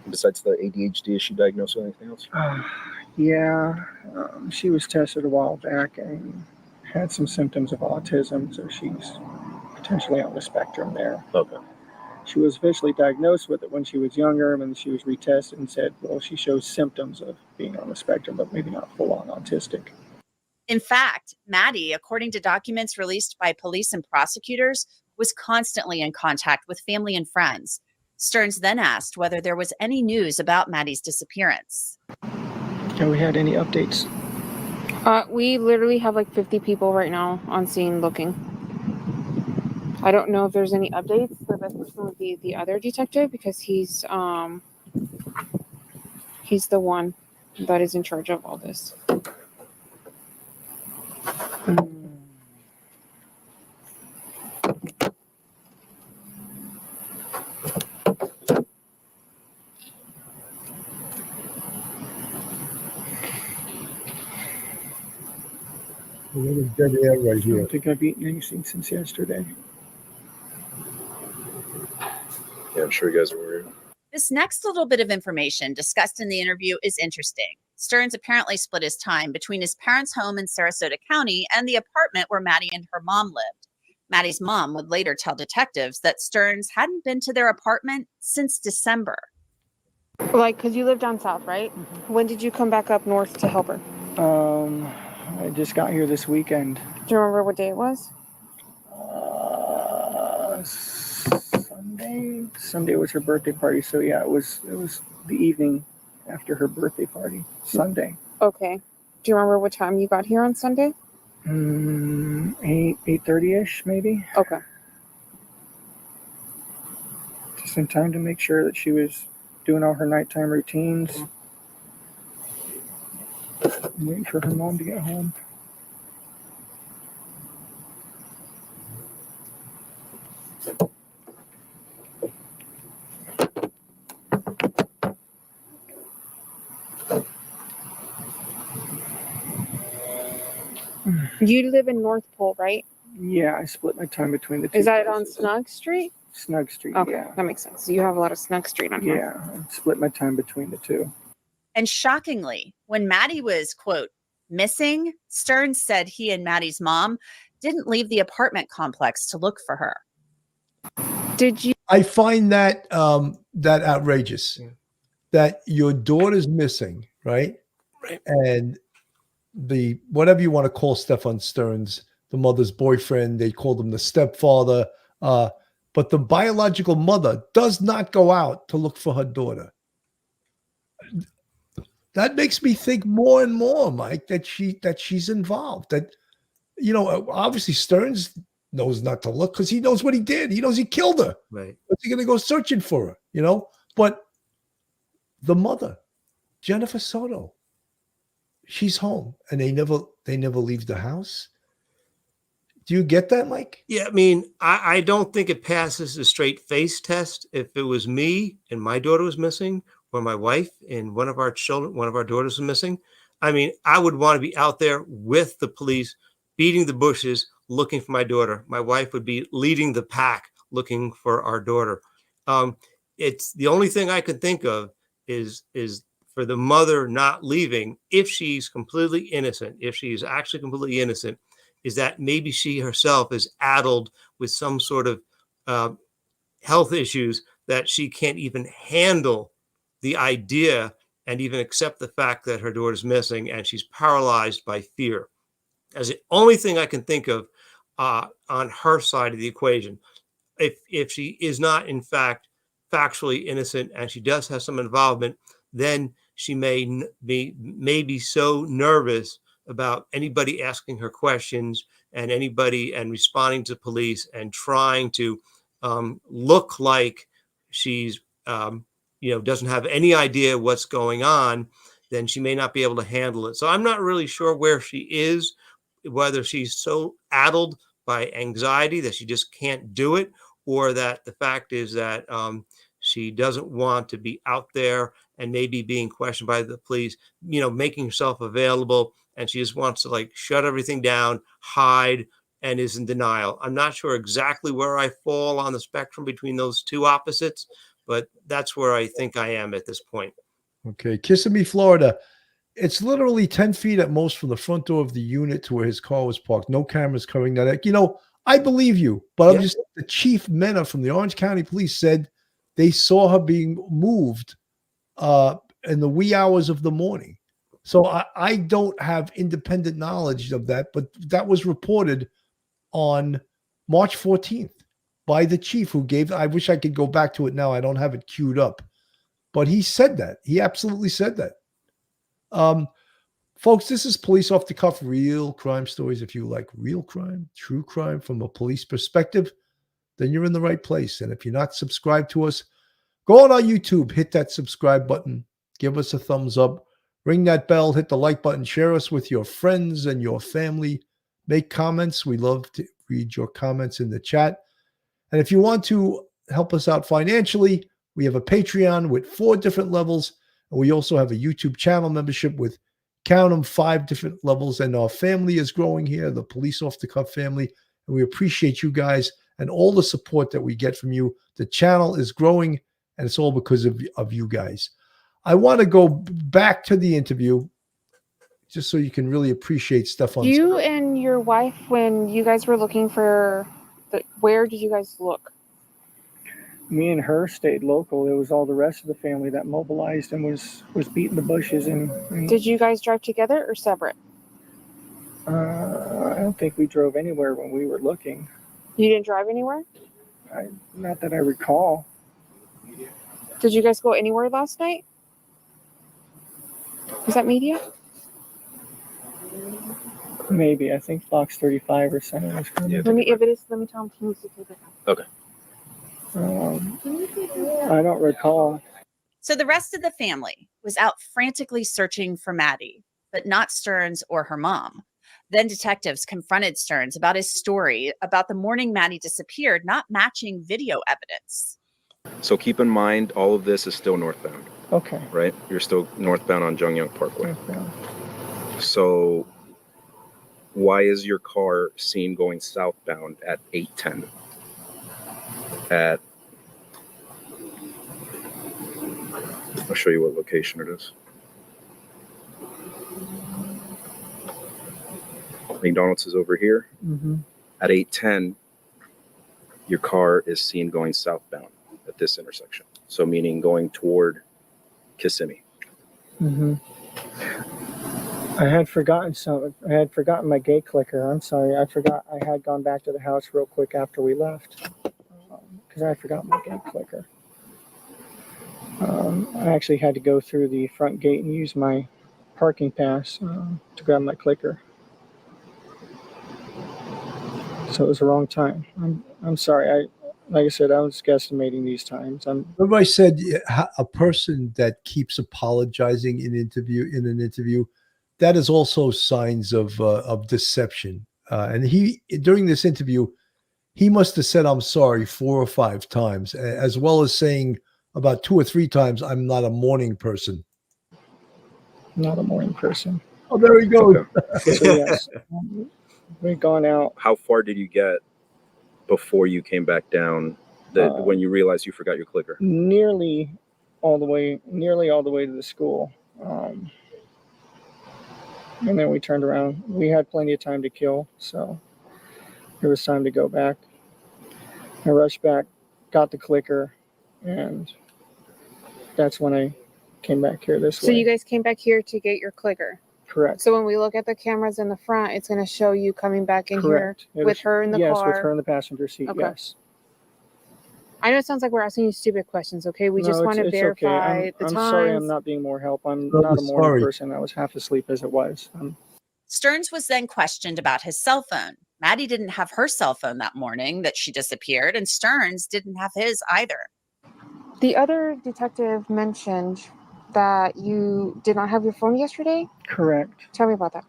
Speaker 9: Besides the ADHD, is she diagnosed with anything else?
Speaker 6: Yeah, she was tested a while back and had some symptoms of autism, so she's potentially on the spectrum there.
Speaker 9: Okay.
Speaker 6: She was officially diagnosed with it when she was younger, and she was retested and said, well, she shows symptoms of being on the spectrum, but maybe not full-on autistic.
Speaker 7: In fact, Maddie, according to documents released by police and prosecutors, was constantly in contact with family and friends. Sterns then asked whether there was any news about Maddie's disappearance.
Speaker 6: Have we had any updates?
Speaker 8: We literally have like 50 people right now on scene looking. I don't know if there's any updates. The best person would be the other detective because he's the one that is in charge of all this.
Speaker 1: Dead air right
Speaker 6: I
Speaker 1: here.
Speaker 6: don't think I've eaten anything since yesterday.
Speaker 9: Yeah, I'm sure you guys are worried.
Speaker 7: This next little bit of information discussed in the interview is interesting. Sterns apparently split his time between his parents' home in Sarasota County and the apartment where Maddie and her mom lived. Maddie's mom would later tell detectives that Sterns hadn't been to their apartment since December.
Speaker 8: Like, because you live down south, right? When did you come back up north to help her?
Speaker 6: I just got here this weekend.
Speaker 8: Do you remember what day it was?
Speaker 6: Sunday. Sunday was her birthday party, so yeah, it was the evening after her birthday party. Sunday.
Speaker 8: Okay. Do you remember what time you got here on Sunday?
Speaker 6: 8:30ish, maybe.
Speaker 8: Okay.
Speaker 6: Just in time to make sure that she was doing all her nighttime routines. I'm waiting for her mom to get home.
Speaker 8: You live in North Pole, right?
Speaker 6: Yeah, I split my time between the two.
Speaker 8: Is that on
Speaker 6: places.
Speaker 8: Snug Street?
Speaker 6: Snug Street,
Speaker 8: Okay,
Speaker 6: yeah.
Speaker 8: that makes sense. You have a lot of Snug Street on here.
Speaker 6: Yeah, I split my time between the two.
Speaker 7: And shockingly, when Maddie was, quote, missing, Sterns said he and Maddie's mom didn't leave the apartment complex to look for her.
Speaker 8: Did you?
Speaker 1: I find that that outrageous.
Speaker 3: Yeah.
Speaker 1: That your daughter's missing, right?
Speaker 3: Right.
Speaker 1: And the whatever you want to call Stephan Sterns, the mother's boyfriend, they called him the stepfather. But the biological mother does not go out to look for her daughter. That makes me think more and more, Mike, that she's involved. That, you know, obviously Sterns knows not to look because he knows what he did. He knows he killed her.
Speaker 3: Right.
Speaker 1: What's he going to go searching for her? You know, but the mother, Jennifer Soto, she's home, and they never leave the house. Do you get that, Mike?
Speaker 3: Yeah, I mean, I don't think it passes a straight face test. If it was me and my daughter was missing, or my wife and one of our daughters was missing, I mean, I would want to be out there with the police, beating the bushes, looking for my daughter. My wife would be leading the pack, looking for our daughter. It's the only thing I could think of is for the mother not leaving, if she's completely innocent, if she's actually completely innocent, is that maybe she herself is addled with some sort of health issues that she can't even handle the idea and even accept the fact that her daughter's missing, and she's paralyzed by fear. As the only thing I can think of on her side of the equation. If she is not, in fact, factually innocent and she does have some involvement, then she may be so nervous about anybody asking her questions and responding to police and trying to look like she's doesn't have any idea what's going on, then she may not be able to handle it. So I'm not really sure where she is, whether she's so addled by anxiety that she just can't do it, or that the fact is that she doesn't want to be out there and maybe being questioned by the police, making herself available, and she just wants to like shut everything down, hide, and is in denial. I'm not sure exactly where I fall on the spectrum between those two opposites, but that's where I think I am at this point.
Speaker 1: Okay. Kissimmee, Florida. It's literally 10 feet at most from the front door of the unit to where his car was parked. No cameras covering that. I believe you, but I'm
Speaker 3: Yeah.
Speaker 1: just the chief Mena from the Orange County Police said they saw her being moved in the wee hours of the morning. So I don't have independent knowledge of that, but that was reported on March 14th by the chief who gave, I wish I could go back to it now. I don't have it queued up, but he said that. He absolutely said that. Folks, this is Police Off the Cuff, real crime stories. If you like real crime, true crime from a police perspective, then you're in the right place. And if you're not subscribed to us, go on our YouTube, hit that subscribe button, give us a thumbs up, ring that bell, hit the like button, share us with your friends and your family, make comments. We love to read your comments in the chat. And if you want to help us out financially, we have a Patreon with 4 different levels. And we also have a YouTube channel membership with, count them, 5 different levels. And our family is growing here, the Police Off the Cuff family. And we appreciate you guys and all the support that we get from you. The channel is growing, and it's all because of you guys. I want to go back to the interview just so you can really appreciate Stephan.
Speaker 8: You and your wife, when you guys were looking for where did you guys look?
Speaker 6: Me and her stayed local. It was all the rest of the family that mobilized and was beating the bushes. And
Speaker 8: Did you guys drive together or separate?
Speaker 6: I don't think we drove anywhere when we were looking.
Speaker 8: You didn't drive anywhere?
Speaker 6: Not that I recall.
Speaker 8: Did you guys go anywhere last night? Was that media?
Speaker 6: Maybe. I think Fox 35 or something was coming.
Speaker 9: Yeah.
Speaker 8: If it is, let me tell him he needs to take it out.
Speaker 9: Okay.
Speaker 6: I don't recall.
Speaker 7: So the rest of the family was out frantically searching for Maddie, but not Sterns or her mom. Then detectives confronted Sterns about his story about the morning Maddie disappeared, not matching video evidence.
Speaker 9: So keep in mind, all of this is still northbound,
Speaker 6: Okay.
Speaker 9: right? You're still northbound on Jungyang Parkway.
Speaker 6: Northbound.
Speaker 9: So why is your car seen going southbound at 8:10? I'll show you what location it is. McDonald's is over here.
Speaker 6: Mm-hmm.
Speaker 9: At 8:10, your car is seen going southbound at this intersection. So meaning going toward Kissimmee.
Speaker 6: Mm-hmm. I had forgotten something. I had forgotten my gate clicker. I'm sorry. I forgot. I had gone back to the house real quick after we left because I forgot my gate clicker. I actually had to go through the front gate and use my parking pass to grab my clicker. So it was the wrong time. I'm sorry. Like I said, I was guesstimating these times.
Speaker 1: Everybody said a person that keeps apologizing in an interview, that is also signs of deception. And during this interview, he must have said, "I'm sorry," 4 or 5 times, as well as saying about 2 or 3 times, "I'm not a morning person."
Speaker 6: Not a morning person.
Speaker 1: Oh, there we go.
Speaker 9: Okay.
Speaker 6: So yes, we've gone out.
Speaker 9: How far did you get before you came back down when you realized you forgot your clicker?
Speaker 6: Nearly all the way to the school. And then we turned around. We had plenty of time to kill, so it was time to go back. I rushed back, got the clicker, and that's when I came back here this way.
Speaker 8: So you guys came back here to get your clicker.
Speaker 6: Correct.
Speaker 8: So when we look at the cameras in the front, it's going to show you coming back in
Speaker 6: Correct.
Speaker 8: here with her in the car.
Speaker 6: Yes, with her in the passenger seat.
Speaker 8: Okay.
Speaker 6: Yes.
Speaker 8: I know it sounds like we're asking you stupid questions, okay? We just
Speaker 6: No,
Speaker 8: want to
Speaker 6: it's
Speaker 8: verify
Speaker 6: okay.
Speaker 8: the
Speaker 6: I'm
Speaker 8: times.
Speaker 6: sorry I'm not being more help. I'm
Speaker 1: Oh,
Speaker 6: not a morning
Speaker 1: sorry.
Speaker 6: person. I was half asleep as it was.
Speaker 7: Stearns was then questioned about his cell phone. Maddie didn't have her cell phone that morning that she disappeared, and Stearns didn't have his either.
Speaker 8: The other detective mentioned that you did not have your phone yesterday.
Speaker 6: Correct.
Speaker 8: Tell me about that.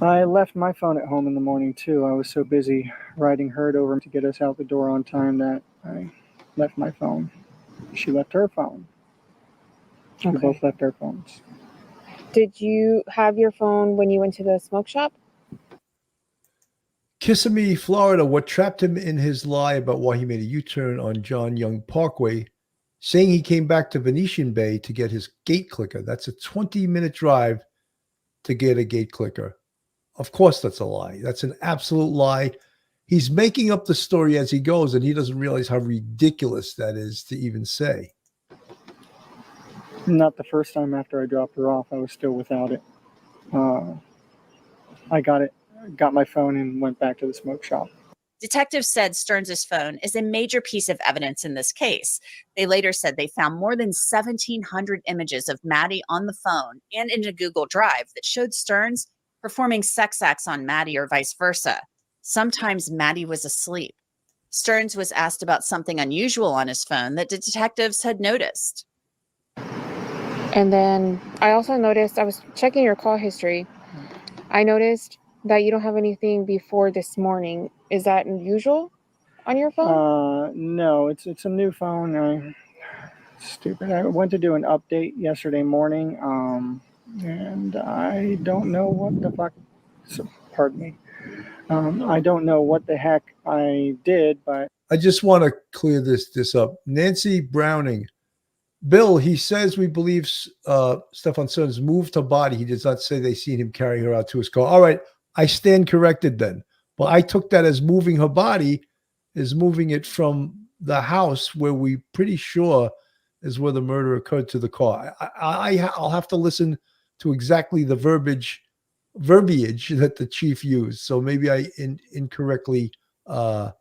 Speaker 6: I left my phone at home in the morning too. I was so busy riding Herd over to get us out the door on time that I left my phone. She left her phone. We
Speaker 8: Okay.
Speaker 6: both left our phones.
Speaker 8: Did you have your phone when you went to the smoke shop?
Speaker 1: Kissimmee, Florida, what trapped him in his lie about why he made a U-turn on John Young Parkway, saying he came back to Venetian Bay to get his gate clicker. That's a 20-minute drive to get a gate clicker. Of course, that's a lie. That's an absolute lie. he's making up the story as he goes, and he doesn't realize how ridiculous that is to even say.
Speaker 6: Not the first time after I dropped her off, I was still without it. I got my phone and went back to the smoke shop.
Speaker 7: Detectives said Sterns' phone is a major piece of evidence in this case. They later said they found more than 1,700 images of Maddie on the phone and in a Google Drive that showed Sterns performing sex acts on Maddie or vice versa. Sometimes Maddie was asleep. Sterns was asked about something unusual on his phone that the detectives had noticed.
Speaker 8: And then I also noticed, I was checking your call history. I noticed that you don't have anything before this morning. Is that unusual on your phone?
Speaker 6: No, it's a new phone. Stupid. I went to do an update yesterday morning, and I don't know what the fuck. Pardon me. I don't know what the heck I did, but
Speaker 1: I just want to clear this up. Nancy Browning, Bill, he says we believe Stephan Sterns moved her body. He does not say they seen him carrying her out to his car. All right, I stand corrected then. But I took that as moving her body, is moving it from the house where we pretty sure is where the murder occurred to the car. I'll have to listen to exactly the verbiage that the chief used. So maybe I incorrectly, I'm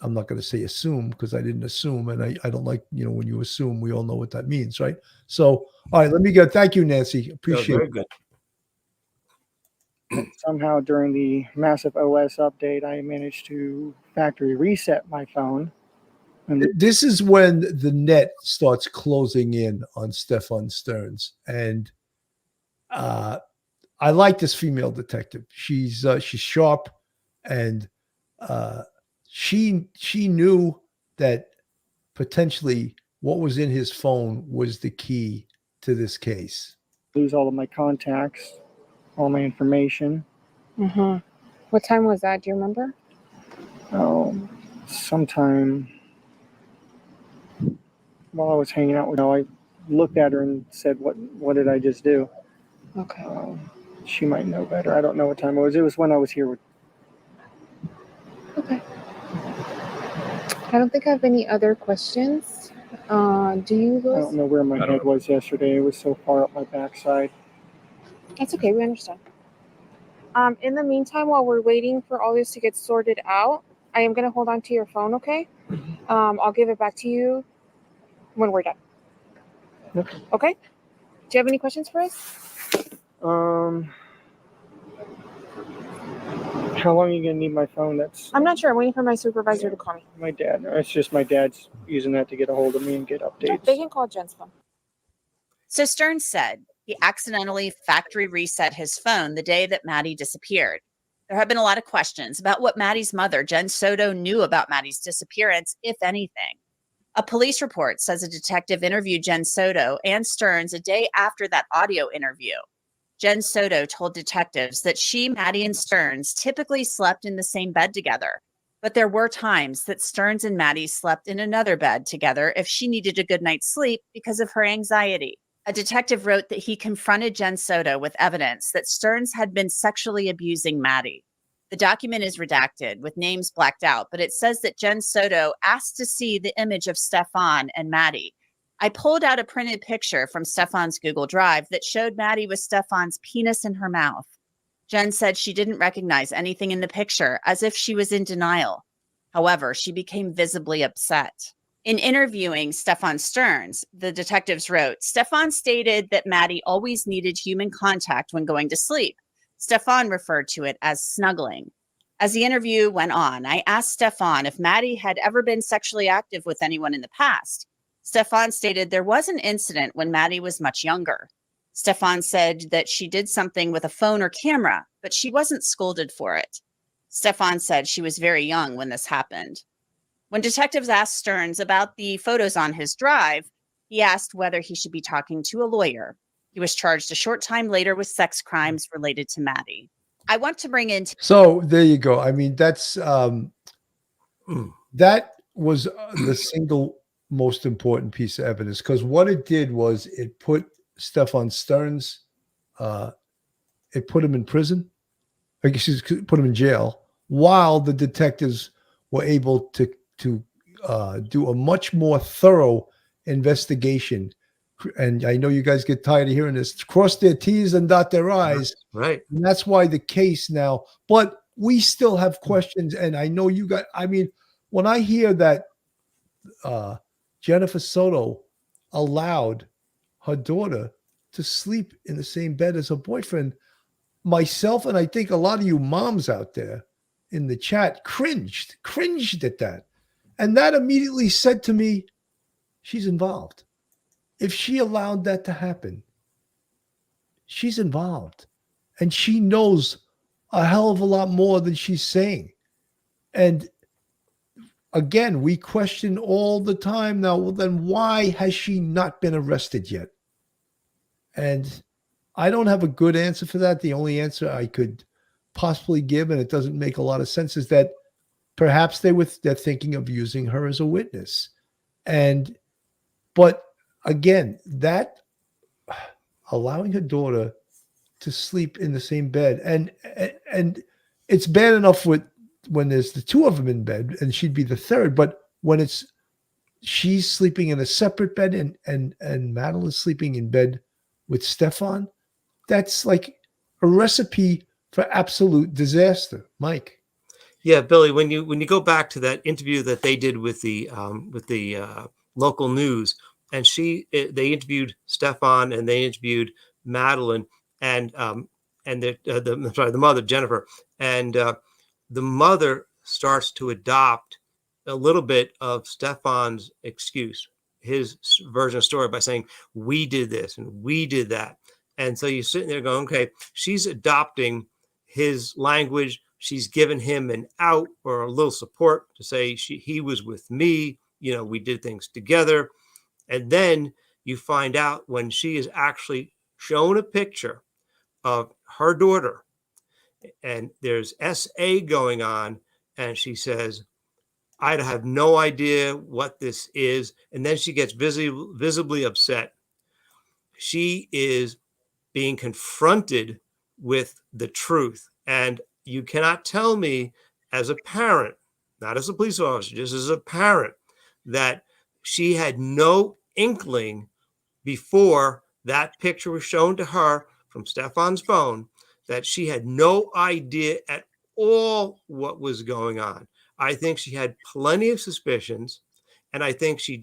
Speaker 1: not going to say assume, because I didn't assume. And I don't like, when you assume, we all know what that means, right? So, all right, let me go. Thank you, Nancy. Appreciate it.
Speaker 3: Good.
Speaker 6: somehow during the massive OS update, I managed to factory reset my phone. And
Speaker 1: this is when the net starts closing in on Stephan Sterns. And I like this female detective. She's sharp, and she knew that potentially what was in his phone was the key to this case.
Speaker 6: lose all of my contacts, all my information.
Speaker 8: Mm-hmm. What time was that? Do you remember?
Speaker 6: Oh, sometime while I was hanging out with her, I looked at her and said, what did I just do?
Speaker 8: Okay.
Speaker 6: She might know better. I don't know what time it was. It was when I was here with.
Speaker 8: Okay. I don't think I have any other questions. Do you, Louis?
Speaker 6: I don't know where my head was yesterday. It was so far up my backside.
Speaker 8: That's okay. We understand. In the meantime, while we're waiting for all this to get sorted out, I am going to hold on to your phone, okay? I'll give it back to you when we're done.
Speaker 6: Okay.
Speaker 8: Okay? Do you have any questions for us?
Speaker 6: How long are you going to need my phone?
Speaker 8: I'm not sure. I'm waiting for my supervisor to call me.
Speaker 6: My dad. It's just my dad's using that to get a hold of me and get updates.
Speaker 8: They can call Jen's phone.
Speaker 7: So Sterns said he accidentally factory reset his phone the day that Maddie disappeared. There have been a lot of questions about what Maddie's mother, Jen Soto, knew about Maddie's disappearance, if anything. A police report says a detective interviewed Jen Soto and Sterns a day after that audio interview. Jen Soto told detectives that she, Maddie, and Sterns typically slept in the same bed together, but there were times that Sterns and Maddie slept in another bed together if she needed a good night's sleep because of her anxiety. A detective wrote that he confronted Jen Soto with evidence that Sterns had been sexually abusing Maddie. The document is redacted with names blacked out, but it says that Jen Soto asked to see the image of Stephan and Maddie. I pulled out a printed picture from Stephan's Google Drive that showed Maddie with Stephan's penis in her mouth. Jen said she didn't recognize anything in the picture, as if she was in denial. However, she became visibly upset. In interviewing Stephan Sterns, the detectives wrote, Stephan stated that Maddie always needed human contact when going to sleep. Stephan referred to it as snuggling. As the interview went on, I asked Stephan if Maddie had ever been sexually active with anyone in the past. Stephan stated there was an incident when Maddie was much younger. Stephan said that she did something with a phone or camera, but she wasn't scolded for it. Stephan said she was very young when this happened. When detectives asked Sterns about the photos on his drive, he asked whether he should be talking to a lawyer. He was charged a short time later with sex crimes related to Maddie. I want to bring in...
Speaker 1: So there you go. I mean, that's that was the single most important piece of evidence, because what it did was it put Stephan Sterns, it put him in prison. I guess it put him in jail while the detectives were able to do a much more thorough investigation. And I know you guys get tired of hearing this. Cross their T's and dot their I's.
Speaker 3: Right.
Speaker 1: And that's why the case now, but we still have questions. And I know you got, I mean, when I hear that Jennifer Soto allowed her daughter to sleep in the same bed as her boyfriend, myself, and I think a lot of you moms out there in the chat cringed at that. And that immediately said to me, she's involved. If she allowed that to happen, she's involved. And she knows a hell of a lot more than she's saying. And again, we question all the time now, well, then why has she not been arrested yet? And I don't have a good answer for that. The only answer I could possibly give, and it doesn't make a lot of sense, is that perhaps they're thinking of using her as a witness. But again, that allowing her daughter to sleep in the same bed, and it's bad enough when there's the two of them in bed and she'd be the third, but when she's sleeping in a separate bed and Madeline's sleeping in bed with Stephan, that's like a recipe for absolute disaster. Mike.
Speaker 3: Yeah, Billy, when you go back to that interview that they did with the local news, and they interviewed Stephan and they interviewed Madeline and the mother, Jennifer, and the mother starts to adopt a little bit of Stephan's excuse, his version of story, by saying, we did this and we did that. And so you're sitting there going, okay, she's adopting his language. She's given him an out or a little support to say he was with me. We did things together. And then you find out when she is actually shown a picture of her daughter and there's SA going on. And she says, I have no idea what this is. And then she gets visibly upset. She is being confronted with the truth. And you cannot tell me as a parent, not as a police officer, just as a parent, that she had no inkling before that picture was shown to her from Stephan's phone, that she had no idea at all what was going on. I think she had plenty of suspicions, and I think she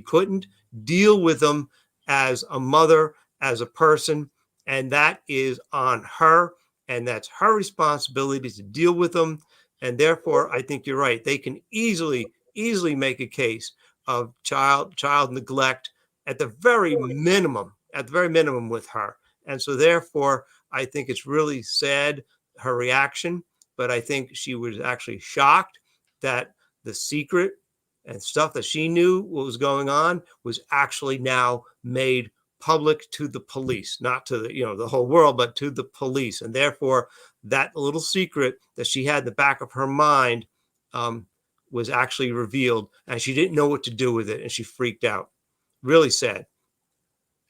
Speaker 3: couldn't deal with them as a mother, as a person, and that is on her, and that's her responsibility to deal with them. And therefore, I think you're right. They can easily make a case of child neglect at the very minimum with her. And so therefore, I think it's really sad, her reaction, but I think she was actually shocked that the secret and stuff that she knew what was going on was actually now made public to the police, not to the whole world, but to the police. And therefore, that little secret that she had in the back of her mind was actually revealed, and she didn't know what to do with it, and she freaked out. Really sad.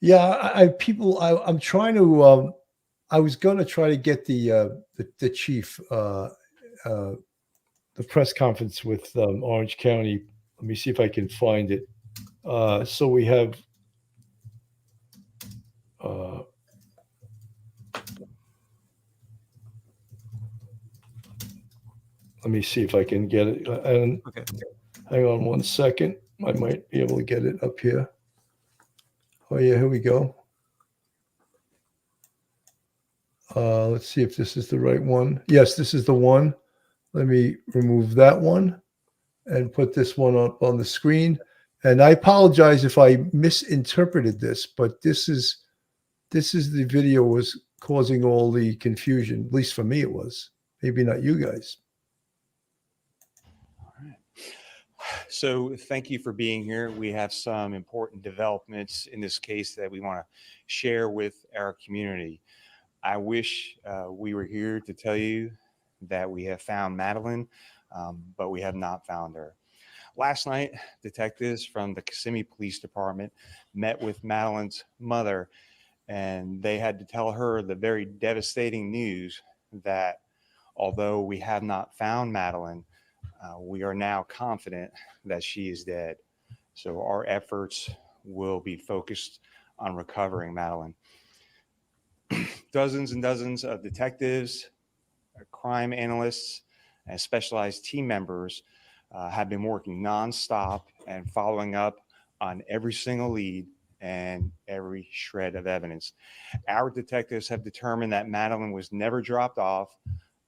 Speaker 1: Yeah, I'm trying to. I was going to try to get the chief, the press conference with Orange County. Let me see if I can find it. So we have. Let me see if I can get it. And
Speaker 3: okay.
Speaker 1: Hang on one second. I might be able to get it up here. Oh yeah, here we go. Let's see if this is the right one. Yes, this is the one. Let me remove that one and put this one up on the screen. And I apologize if I misinterpreted this, but this is the video was causing all the confusion. At least for me, it was. Maybe not you guys.
Speaker 4: So thank you for being here. We have some important developments in this case that we want to share with our community. I wish we were here to tell you that we have found Madeline, but we have not found her. Last night, detectives from the Kissimmee Police Department met with Madeline's mother, and they had to tell her the very devastating news that Although we have not found Madeline, we are now confident that she is dead. So our efforts will be focused on recovering Madeline. Dozens and dozens of detectives, crime analysts, and specialized team members have been working nonstop and following up on every single lead and every shred of evidence. Our detectives have determined that Madeline was never dropped off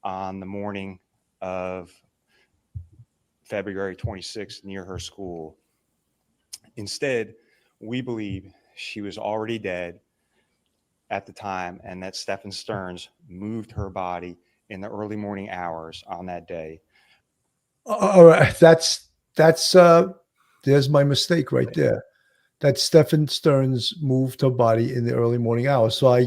Speaker 4: on the morning of February 26th near her school. Instead, we believe she was already dead at the time and that Stephan Sterns moved her body in the early morning hours on that day.
Speaker 1: All right, there's my mistake right there. That Stephan Sterns moved her body in the early morning hours. So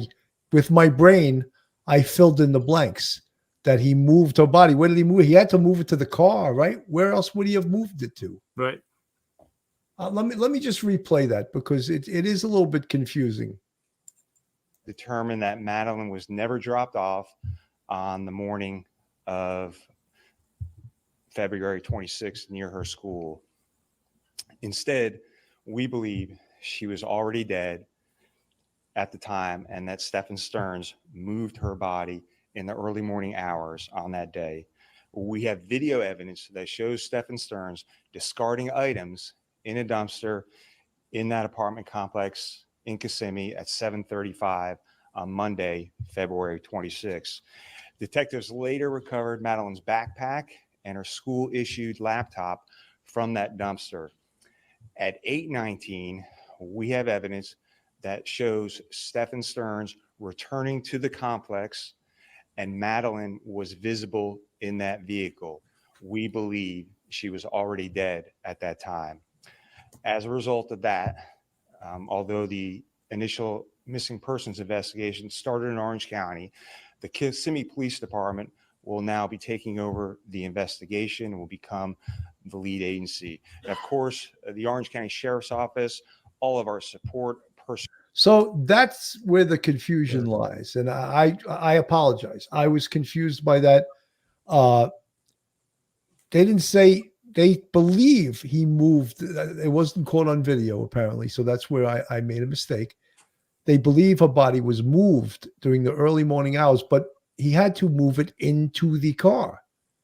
Speaker 1: with my brain, I filled in the blanks that he moved her body. Where did he move? He had to move it to the car, right? Where else would he have moved it to?
Speaker 3: Right.
Speaker 1: Let me just replay that because it is a little bit confusing.
Speaker 4: Determined that Madeline was never dropped off on the morning of February 26th near her school. Instead, we believe she was already dead at the time and that Stephan Sterns moved her body in the early morning hours on that day. We have video evidence that shows Stephan Sterns discarding items in a dumpster in that apartment complex in Kissimmee at 7:35 on Monday, February 26th. Detectives later recovered Madeline's backpack and her school-issued laptop from that dumpster. At 8:19, we have evidence that shows Stephan Sterns returning to the complex and Madeline was visible in that vehicle. We believe she was already dead at that time. As a result of that, although the initial missing persons investigation started in Orange County, the Kissimmee Police Department will now be taking over the investigation and will become the lead agency. And of course, the Orange County Sheriff's Office, all of our support personnel.
Speaker 1: So that's where the confusion lies. And I apologize. I was confused by that. They didn't say, they believe he moved. It wasn't caught on video, apparently. So that's where I made a mistake. They believe her body was moved during the early morning hours, but he had to move it into the car.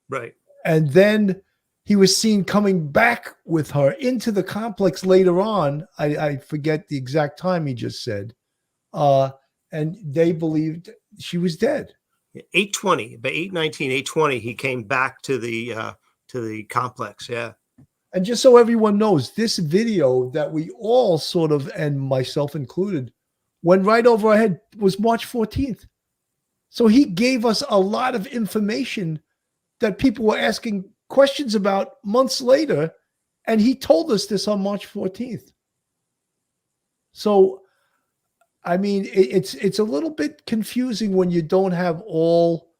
Speaker 3: Right.
Speaker 1: And then he was seen coming back with her into the complex later on. I forget the exact time he just said. And they believed she was dead.
Speaker 3: 8:20, by 8:19, 8:20, he came back to the complex. Yeah.
Speaker 1: And just so everyone knows, this video that we all sort of, and myself included, went right over our head was March 14th. So he gave us a lot of information that people were asking questions about months later, and he told us this on March 14th. So, I mean, it's a little bit confusing when you don't have all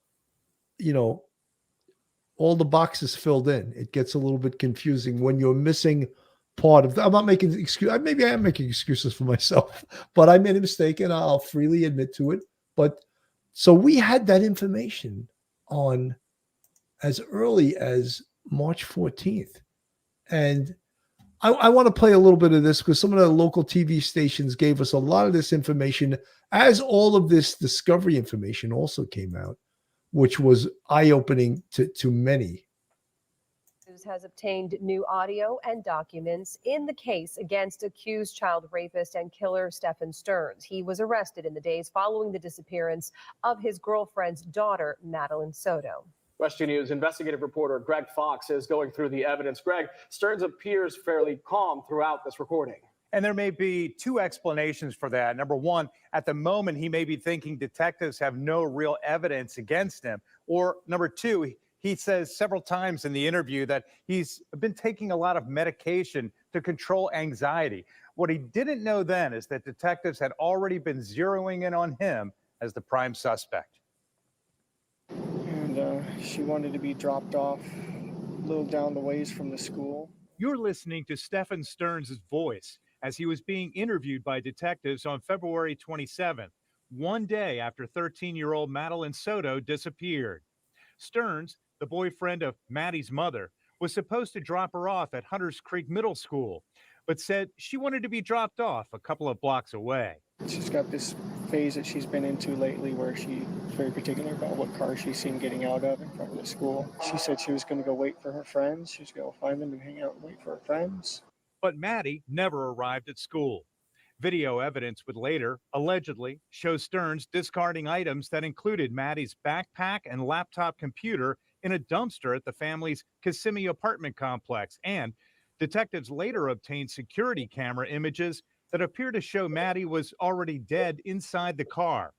Speaker 1: the boxes filled in. It gets a little bit confusing when you're missing part of. I'm not making excuses. Maybe I am making excuses for myself, but I made a mistake, and I'll freely admit to it. But so we had that information on as early as March 14th. And I want to play a little bit of this because some of the local TV stations gave us a lot of this information as all of this discovery information also came out, which was eye-opening to many.
Speaker 10: News has obtained new audio and documents in the case against accused child rapist and killer Stephan Sterns. He was arrested in the days following the disappearance of his girlfriend's daughter, Madeline Soto.
Speaker 11: Question News investigative reporter Greg Fox is going through the evidence. Greg, Sterns appears fairly calm throughout this recording.
Speaker 12: And there may be two explanations for that. Number one, at the moment, he may be thinking detectives have no real evidence against him. Or number two, he says several times in the interview that he's been taking a lot of medication to control anxiety. What he didn't know then is that detectives had already been zeroing in on him as the prime suspect.
Speaker 6: And she wanted to be dropped off a little down the ways from the school.
Speaker 13: You're listening to Stephan Sterns' voice as he was being interviewed by detectives on February 27th, one day after 13-year-old Madeline Soto disappeared. Sterns, the boyfriend of Maddie's mother, was supposed to drop her off at Hunters Creek Middle School, but said she wanted to be dropped off a couple of blocks away.
Speaker 6: She's got this phase that she's been into lately where she's very particular about what car she's seen getting out of in front of the school. She said she was going to go wait for her friends. She was going to go find them and hang out and wait for her friends.
Speaker 13: But Maddie never arrived at school. Video evidence would later, allegedly, show Sterns discarding items that included Maddie's backpack and laptop computer in a dumpster at the family's Kissimmee apartment complex. And detectives later obtained security camera images that appear to show Maddie was already dead inside the car.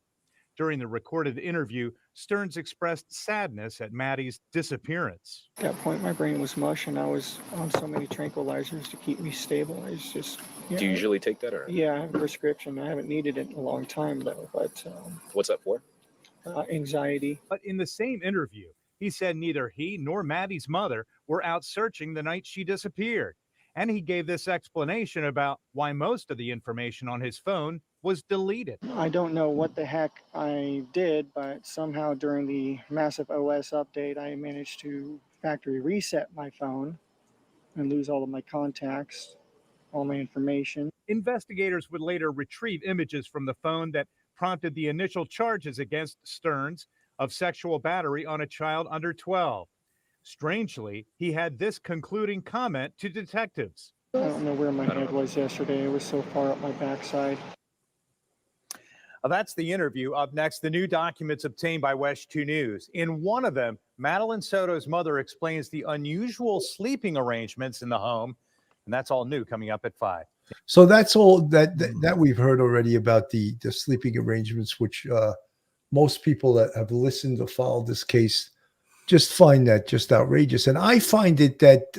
Speaker 13: During the recorded interview, Sterns expressed sadness at Maddie's disappearance.
Speaker 6: At that point, my brain was mush, and I was on so many tranquilizers to keep me stable. It's just.
Speaker 9: Do you usually take that, or?
Speaker 6: Yeah, I have a prescription. I haven't needed it in a long time, though. But
Speaker 9: what's that for?
Speaker 6: Anxiety.
Speaker 13: But in the same interview, he said neither he nor Maddie's mother were out searching the night she disappeared. And he gave this explanation about why most of the information on his phone was deleted.
Speaker 6: I don't know what the heck I did, but somehow during the massive OS update, I managed to factory reset my phone and lose all of my contacts, all my information.
Speaker 13: Investigators would later retrieve images from the phone that prompted the initial charges against Sterns of sexual battery on a child under 12. Strangely, he had this concluding comment to detectives.
Speaker 6: I don't know where my head was yesterday. It was so far up my backside.
Speaker 12: That's the interview. Up next, the new documents obtained by West 2 News. In one of them, Madeline Soto's mother explains the unusual sleeping arrangements in the home. And that's all new, coming up at 5.
Speaker 1: So that's all that we've heard already about the sleeping arrangements, which most people that have listened or followed this case just find that just outrageous. And I find it that,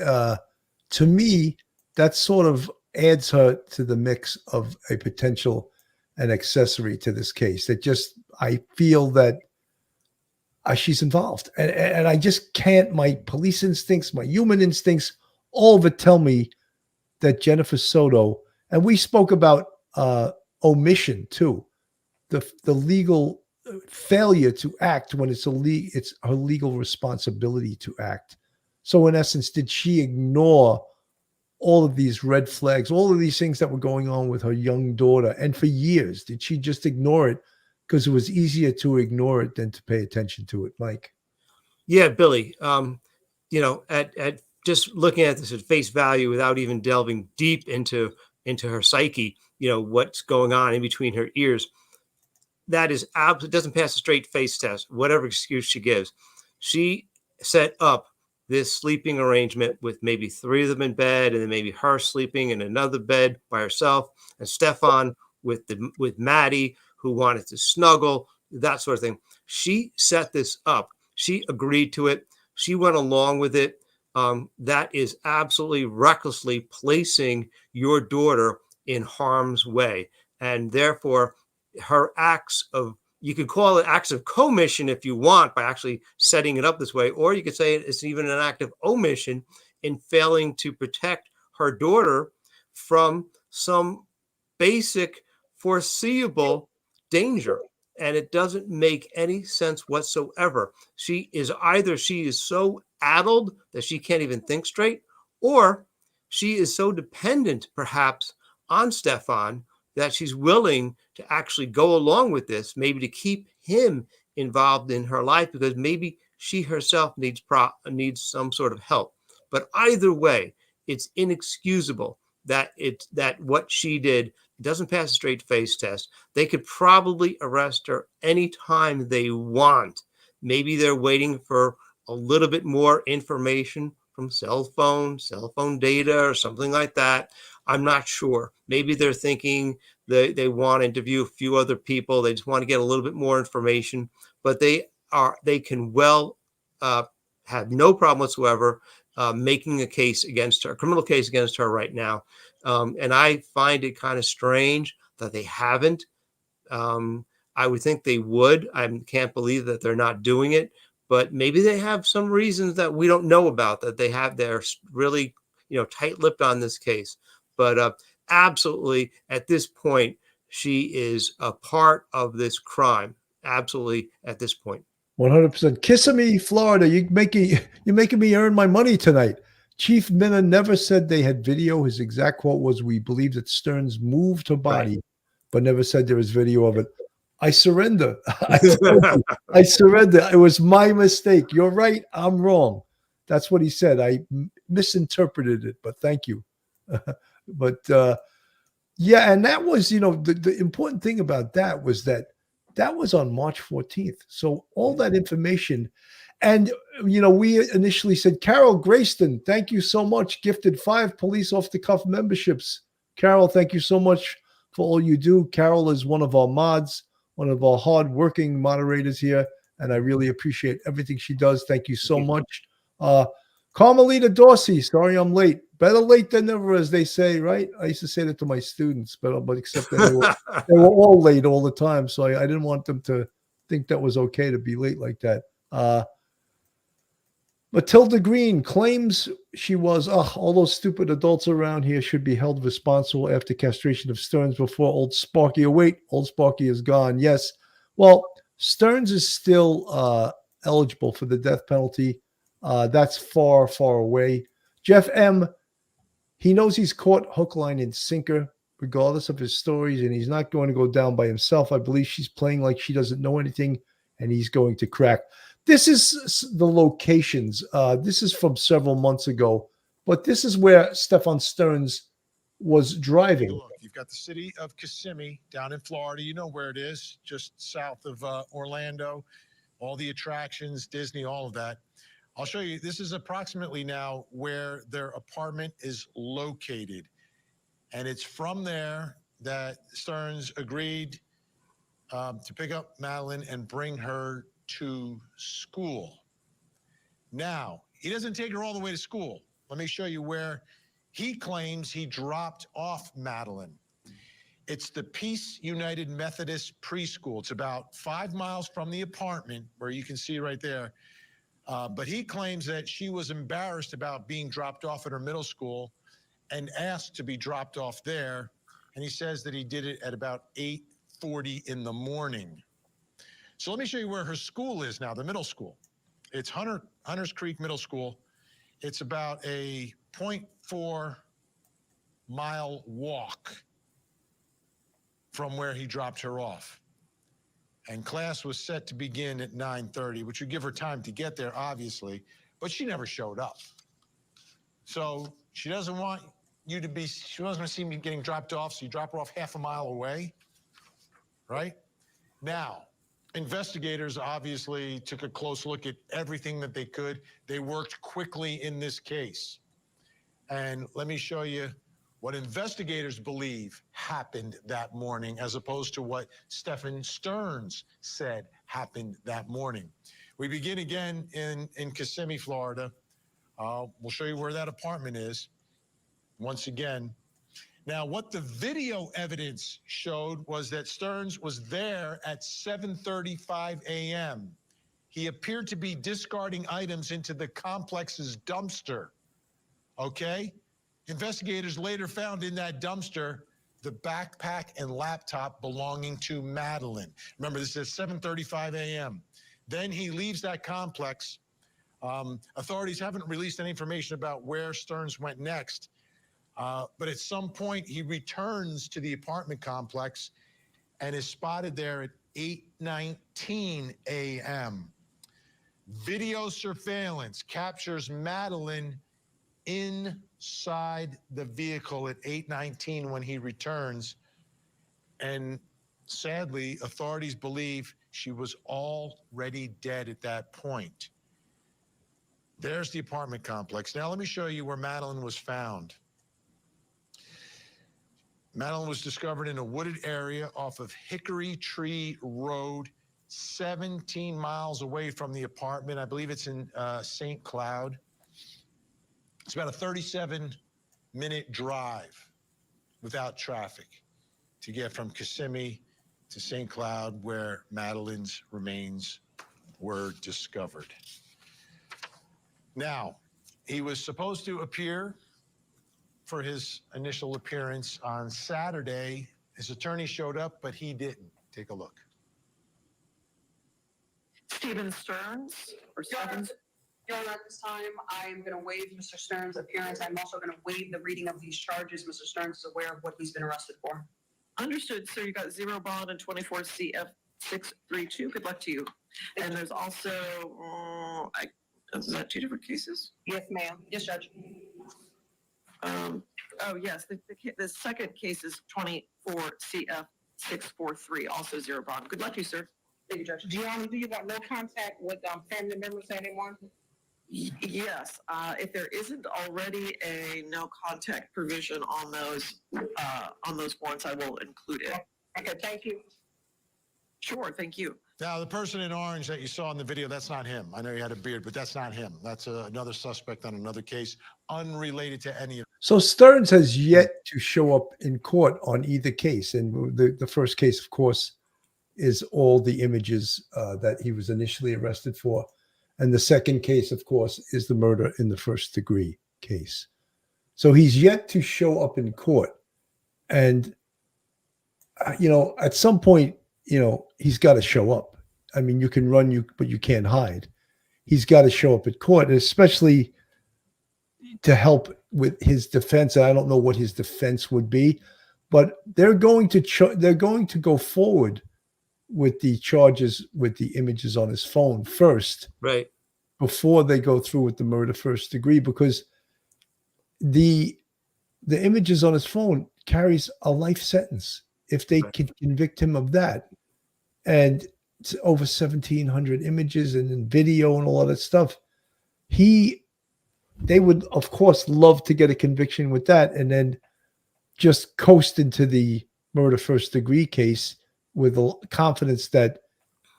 Speaker 1: to me, that sort of adds her to the mix of a potential an accessory to this case. That just, I feel that she's involved. And I just can't, my police instincts, my human instincts, all of it tell me that Jennifer Soto, and we spoke about omission too, the legal failure to act when it's her legal responsibility to act. So in essence, did she ignore all of these red flags, all of these things that were going on with her young daughter? And for years, did she just ignore it because it was easier to ignore it than to pay attention to it? Mike?
Speaker 3: Yeah, Billy, at just looking at this at face value without even delving deep into her psyche, what's going on in between her ears, that is absolutely doesn't pass a straight face test, whatever excuse she gives. She set up this sleeping arrangement with maybe 3 of them in bed, and then maybe her sleeping in another bed by herself, and Stephan with Maddie, who wanted to snuggle, that sort of thing. She set this up. She agreed to it. She went along with it. That is absolutely recklessly placing your daughter in harm's way. And therefore, her acts of, you could call it acts of commission if you want, by actually setting it up this way, or you could say it's even an act of omission in failing to protect her daughter from some basic foreseeable danger. And it doesn't make any sense whatsoever. She is so addled that she can't even think straight, or she is so dependent perhaps on Stephan that she's willing to actually go along with this, maybe to keep him involved in her life, because maybe she herself needs some sort of help. But either way, it's inexcusable that what she did doesn't pass a straight face test. They could probably arrest her anytime they want. Maybe they're waiting for a little bit more information from cell phone data or something like that. I'm not sure. Maybe they're thinking they want to interview a few other people. They just want to get a little bit more information, but they can well have no problem whatsoever making a case against her, a criminal case against her right now. And I find it kind of strange that they haven't. I would think they would. I can't believe that they're not doing it, but maybe they have some reasons that we don't know about, that they're really, tight-lipped on this case. But absolutely, at this point, she is a part of this crime. Absolutely, at this point.
Speaker 1: 100%. Kissimmee, Florida. You're making me earn my money tonight. Chief Minna never said they had video. His exact quote was, "We believe that Stearns moved her body, but never said there was video of it." I surrender. I surrender. It was my mistake. You're right. I'm wrong. That's what he said. I misinterpreted it, but thank you. But yeah, and that was, the important thing about that was that was on March 14th. So all that information, and we initially said, Carol Grayston, thank you so much, gifted 5 police off the cuff memberships. Carol, thank you so much for all you do. Carol is one of our mods, one of our hard-working moderators here, and I really appreciate everything she does. Thank you so much. Carmelita Dorsey, sorry I'm late. Better late than never, as they say, right? I used to say that to my students, but except that they were all late all the time, so I didn't want them to think that was okay to be late like that. Matilda Green claims she was, all those stupid adults around here should be held responsible after castration of Stearns before old Sparky. Oh, wait, old Sparky is gone. Yes. Well, Stearns is still eligible for the death penalty. That's far, far away. Jeff M., he knows he's caught hook, line, and sinker, regardless of his stories, and he's not going to go down by himself. I believe she's playing like she doesn't know anything, and he's going to crack. This is the locations. This is from several months ago, but this is where Stephan Sterns was driving.
Speaker 5: Look, you've got the city of Kissimmee down in Florida. You know where it is, just south of Orlando. All the attractions, Disney, all of that. I'll show you. This is approximately now where their apartment is located. And it's from there that Sterns agreed to pick up Madeline and bring her to school. Now, he doesn't take her all the way to school. Let me show you where he claims he dropped off Madeline. It's the Peace United Methodist Preschool. It's about 5 miles from the apartment, where you can see right there. But he claims that she was embarrassed about being dropped off at her middle school and asked to be dropped off there. And he says that he did it at about 8:40 in the morning. So let me show you where her school is now, the middle school. It's Hunters Creek Middle School. It's about a 0.4 mile walk from where he dropped her off. And class was set to begin at 9:30, which would give her time to get there, obviously, but she never showed up. So she doesn't want you to be, she doesn't want to see me getting dropped off, so you drop her off half a mile away, right? Now, investigators obviously took a close look at everything that they could. They worked quickly in this case. And let me show you what investigators believe happened that morning, as opposed to what Stephan Sterns said happened that morning. We begin again in Kissimmee, Florida. We'll show you where that apartment is once again. Now, what the video evidence showed was that Sterns was there at 7:35 a.m. He appeared to be discarding items into the complex's dumpster, okay? Investigators later found in that dumpster the backpack and laptop belonging to Madeline. Remember, this is 7:35 a.m. Then he leaves that complex. Authorities haven't released any information about where Sterns went next, but at some point he returns to the apartment complex and is spotted there at 8:19 a.m. Video surveillance captures Madeline inside the vehicle at 8:19 when he returns. And sadly, authorities believe she was already dead at that point. There's the apartment complex. Now let me show you where Madeline was found. Madeline was discovered in a wooded area off of Hickory Tree Road, 17 miles away from the apartment. I believe it's in St. Cloud. It's about a 37-minute drive without traffic to get from Kissimmee to St. Cloud, where Madeline's remains were discovered. Now, he was supposed to appear for his initial appearance on Saturday. His attorney showed up, but he didn't. Take a look.
Speaker 14: Stephen Sterns or Stephan?
Speaker 15: Your Honor, at this time, I am going to waive Mr. Sterns' appearance. I'm also going to waive the reading of these charges. Mr. Sterns is aware of what he's been arrested for.
Speaker 14: Understood. So you got 0 bond and 24 CF 632. Good luck to you. And there's also, is that 2 different cases?
Speaker 15: Yes, ma'am. Yes, Judge.
Speaker 14: Oh, yes. The second case is 24 CF 643, also 0 bond. Good luck to you, sir.
Speaker 15: Thank you, Judge. Gianni, do you want no contact with family members, anyone?
Speaker 14: Yes. If there isn't already a no contact provision on those warrants, I will include it.
Speaker 15: Okay, thank you.
Speaker 14: Sure, thank you.
Speaker 5: Now, the person in orange that you saw in the video, that's not him. I know he had a beard, but that's not him. That's another suspect on another case, unrelated to any of.
Speaker 1: So Stearns has yet to show up in court on either case. And the first case, of course, is all the images that he was initially arrested for. And the second case, of course, is the murder in the first degree case. So he's yet to show up in court. And, at some point, he's got to show up. I mean, you can run, but you can't hide. He's got to show up at court, and especially to help with his defense. And I don't know what his defense would be, but they're going to go forward with the charges with the images on his phone first,
Speaker 3: right,
Speaker 1: before they go through with the murder first degree, because the images on his phone carries a life sentence if they can convict him of that. And it's over 1,700 images and then video and all of that stuff. They would, of course, love to get a conviction with that and then just coast into the murder first degree case with the confidence that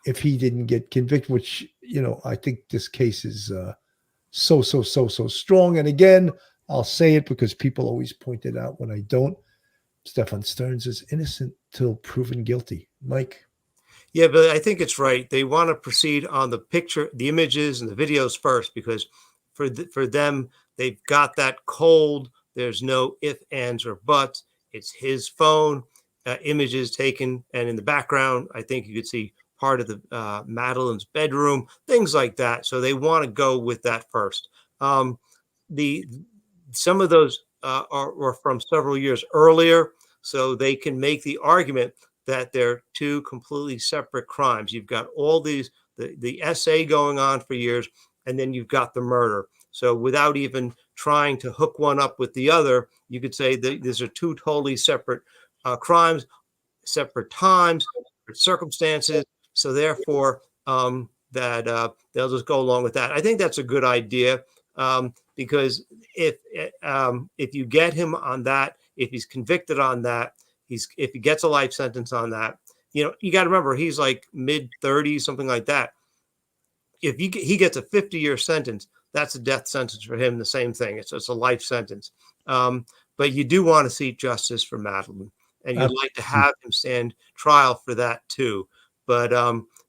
Speaker 1: if he didn't get convicted, which, I think this case is so strong. And again, I'll say it because people always point it out when I don't. Stephan Sterns is innocent till proven guilty. Mike?
Speaker 3: Yeah, but I think it's right. They want to proceed on the picture, the images and the videos first, because for them, they've got that cold. There's no if, ands, or buts. It's his phone. Images taken, and in the background, I think you could see part of the Madeline's bedroom, things like that. So they want to go with that first. Some of those are from several years earlier, so they can make the argument that they're two completely separate crimes. You've got all these the essay going on for years, and then you've got the murder. So without even trying to hook one up with the other, you could say that these are two totally separate crimes, separate times, separate circumstances. So therefore, that they'll just go along with that. I think that's a good idea, because if you get him on that, if he's convicted on that, if he gets a life sentence on that, you got to remember he's like mid-30s, something like that. If he gets a 50-year sentence, that's a death sentence for him. The same thing. It's a life sentence. But you do want to see justice for Madeline. And you'd like to have him stand trial for that too. But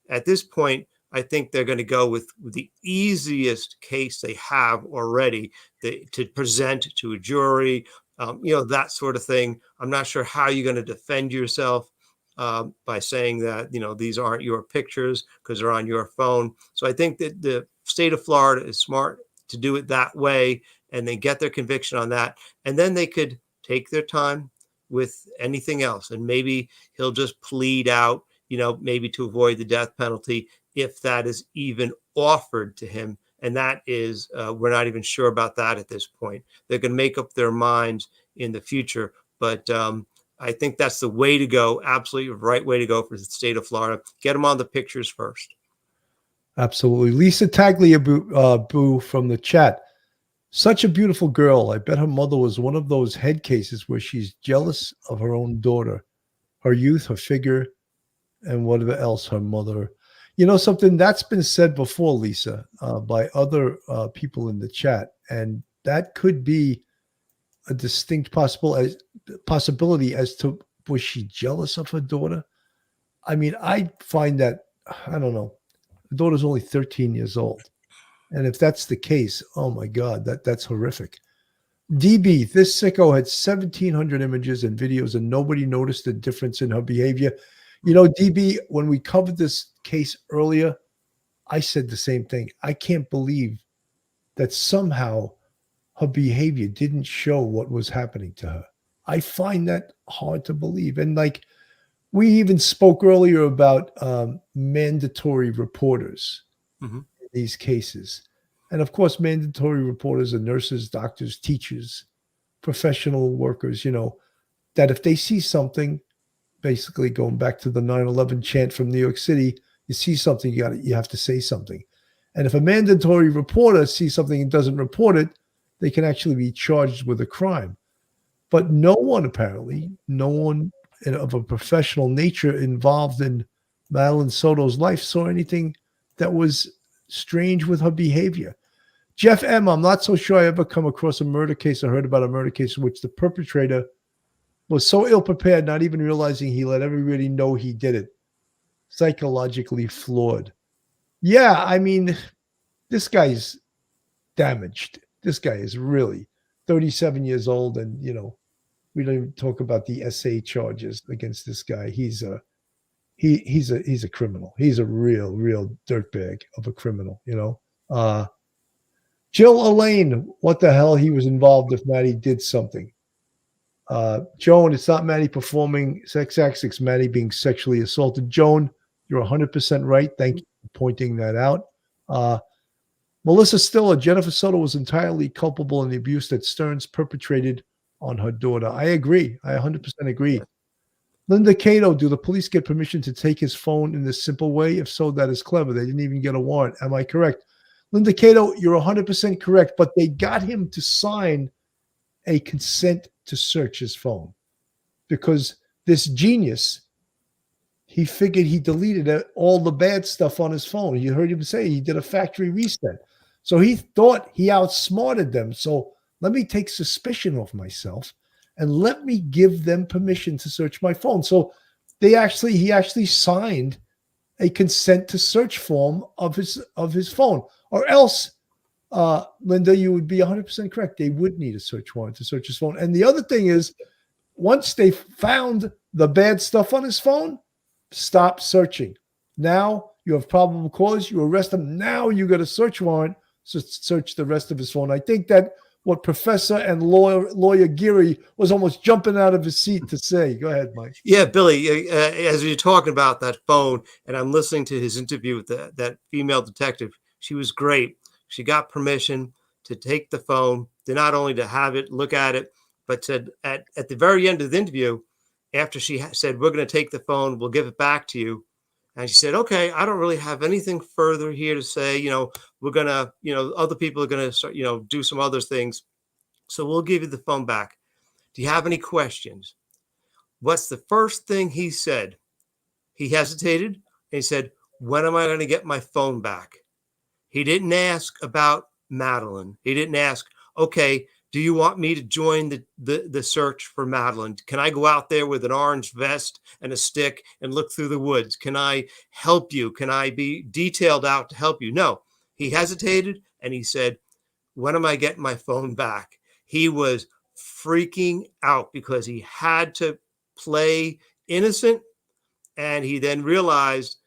Speaker 3: at this point, I think they're going to go with the easiest case they have already to present to a jury, that sort of thing. I'm not sure how you're going to defend yourself by saying that, these aren't your pictures because they're on your phone. So I think that the state of Florida is smart to do it that way, and they get their conviction on that. And then they could take their time with anything else. And maybe he'll just plead out, maybe to avoid the death penalty, if that is even offered to him. And that is, we're not even sure about that at this point. They're going to make up their minds in the future. But I think that's the way to go. Absolutely right way to go for the state of Florida. Get them on the pictures first.
Speaker 1: Absolutely. Lisa Tagliabue from the chat. Such a beautiful girl. I bet her mother was one of those head cases where she's jealous of her own daughter, her youth, her figure, and whatever else her mother. Something that's been said before, Lisa, by other people in the chat, and that could be a distinct possibility as to, was she jealous of her daughter? I mean, I find that, I don't know, the daughter's only 13 years old. And if that's the case, oh my God, that's horrific. DB, this sicko had 1,700 images and videos and nobody noticed the difference in her behavior. DB, when we covered this case earlier, I said the same thing. I can't believe that somehow her behavior didn't show what was happening to her. I find that hard to believe. And like we even spoke earlier about mandatory reporters
Speaker 3: Mhm.
Speaker 1: in these cases. And of course, mandatory reporters are nurses, doctors, teachers, professional workers, that if they see something, basically going back to the 9/11 chant from New York City, you see something, you have to say something. And if a mandatory reporter sees something and doesn't report it, they can actually be charged with a crime. But no one, apparently, no one of a professional nature involved in Madeline Soto's life saw anything that was strange with her behavior. Jeff M., I'm not so sure I ever come across a murder case or heard about a murder case in which the perpetrator was so ill prepared, not even realizing he let everybody know he did it. Psychologically flawed. Yeah, I mean, this guy's damaged. This guy is really 37 years old, and we don't even talk about the SA charges against this guy. He's a criminal. He's a real dirtbag of a criminal. Jill Elaine, what the hell? He was involved if Maddie did something. Joan, it's not Maddie performing sex acts, it's Maddie being sexually assaulted. Joan, you're 100% right. Thank you for pointing that out. Melissa Stiller, Jennifer Soto was entirely culpable in the abuse that Sterns perpetrated on her daughter. I agree. I 100% agree. Linda Cato, do the police get permission to take his phone in this simple way? If so, that is clever. They didn't even get a warrant. Am I correct? Linda Cato, you're 100% correct, but they got him to sign a consent to search his phone because this genius, he figured he deleted all the bad stuff on his phone. You heard him say he did a factory reset. So he thought he outsmarted them. So let me take suspicion off myself and let me give them permission to search my phone. So he actually signed a consent to search form of his phone, or else, Linda, you would be 100% correct. They would need a search warrant to search his phone. And the other thing is, once they found the bad stuff on his phone, stop searching. Now you have probable cause, you arrest him. Now you got a search warrant to search the rest of his phone. I think that what Professor and lawyer Geary was almost jumping out of his seat to say. Go ahead, Mike.
Speaker 3: Yeah, Billy, as you're talking about that phone, and I'm listening to his interview with that female detective, she was great. She got permission to take the phone, to not only to have it, look at it, but said at the very end of the interview, after she said, we're going to take the phone, we'll give it back to you. And she said, okay, I don't really have anything further here to say. We're going to, other people are going to start, do some other things. So we'll give you the phone back. Do you have any questions? What's the first thing he said? He hesitated and he said, when am I going to get my phone back? He didn't ask about Madeline. He didn't ask, okay, do you want me to join the search for Madeline? Can I go out there with an orange vest and a stick and look through the woods? Can I help you? Can I be detailed out to help you? No, he hesitated and he said, when am I getting my phone back? He was freaking out because he had to play innocent. And he then realized,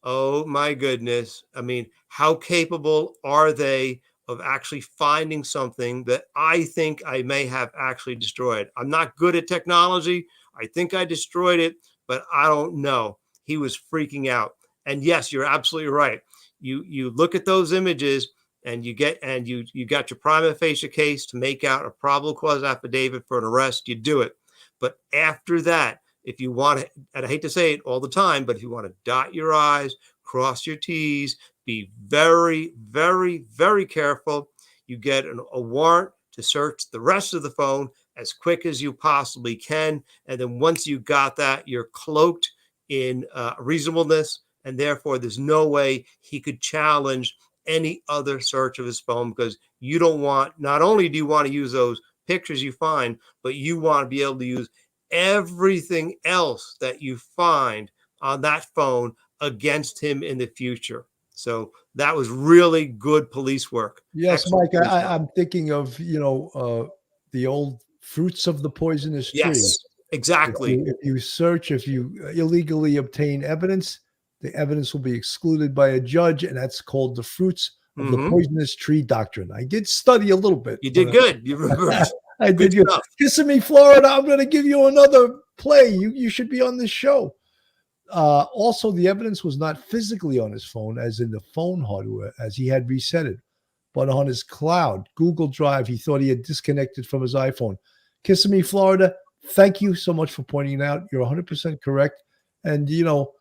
Speaker 3: oh my goodness. I mean, how capable are they of actually finding something that I think I may have actually destroyed? I'm not good at technology. I think I destroyed it, but I don't know. He was freaking out. And yes, you're absolutely right. You look at those images and you got your prima facie case to make out a probable cause affidavit for an arrest, you do it. But after that, if you want to, and I hate to say it all the time, but if you want to dot your I's, cross your T's, be very, very, very careful. You get a warrant to search the rest of the phone as quick as you possibly can. And then once you got that, you're cloaked in reasonableness. And therefore, there's no way he could challenge any other search of his phone, because you don't want, not only do you want to use those pictures you find, but you want to be able to use everything else that you find on that phone against him in the future. So that was really good police work.
Speaker 1: Yes,
Speaker 3: Excellent
Speaker 1: Mike,
Speaker 3: police work.
Speaker 1: I'm thinking of, the old fruits of the poisonous tree.
Speaker 3: Yes, exactly.
Speaker 1: If you search, if you illegally obtain evidence, the evidence will be excluded by a judge, and that's called the fruits of the
Speaker 3: Mhm.
Speaker 1: poisonous tree doctrine. I did study a little bit.
Speaker 3: You did good. You remember.
Speaker 1: I did good.
Speaker 3: stuff.
Speaker 1: Kissimmee, Florida. I'm going to give you another play. You should be on this show. Also, the evidence was not physically on his phone, as in the phone hardware, as he had reset it, but on his cloud, Google Drive. He thought he had disconnected from his iPhone. Kissimmee, Florida. Thank you so much for pointing it out. You're 100% correct. And, you know,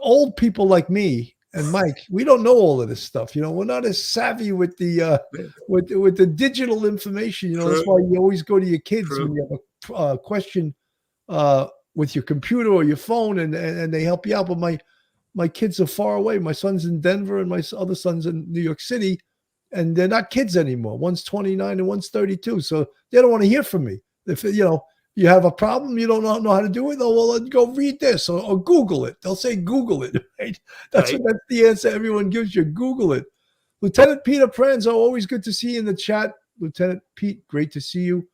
Speaker 1: old people like me and Mike, we don't know all of this stuff. You know, we're not as savvy with the with the digital information. You know, that's why you always go to your kids when you have a question with your computer or your phone, and they help you out. But my kids are far away. My son's in Denver, and my other son's in New York City, and they're not kids anymore. One's 29 and one's 32, so they don't want to hear from me. If you have a problem, you don't know how to do it. Oh, well, go read this or Google it. They'll say Google it, right? That's the answer everyone gives you. Google it. Lieutenant Peter Pranzo, always good to see you in the chat. Lieutenant Pete, great to see you.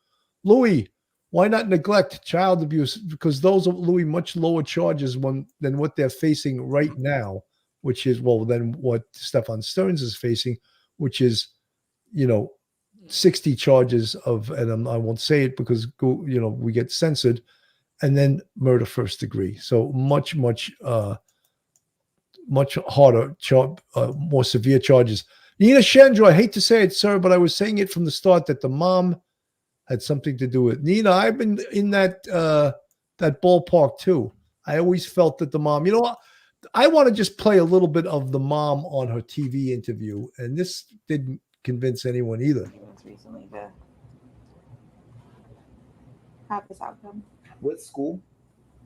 Speaker 1: Louis, why not neglect child abuse? Because those are, Louis, much lower charges than what they're facing right now, which is, than what Stephan Sterns is facing, which is, 60 charges of, and I won't say it because we get censored, and then murder first degree. So much harder, more severe charges. Nina Chandra, I hate to say it, sir, but I was saying it from the start that the mom had something to do with it. Nina, I've been in that ballpark too. I always felt that the mom, I want to just play a little bit of the mom on her TV interview, and this didn't convince anyone either.
Speaker 16: Recently to have this outcome.
Speaker 17: What school?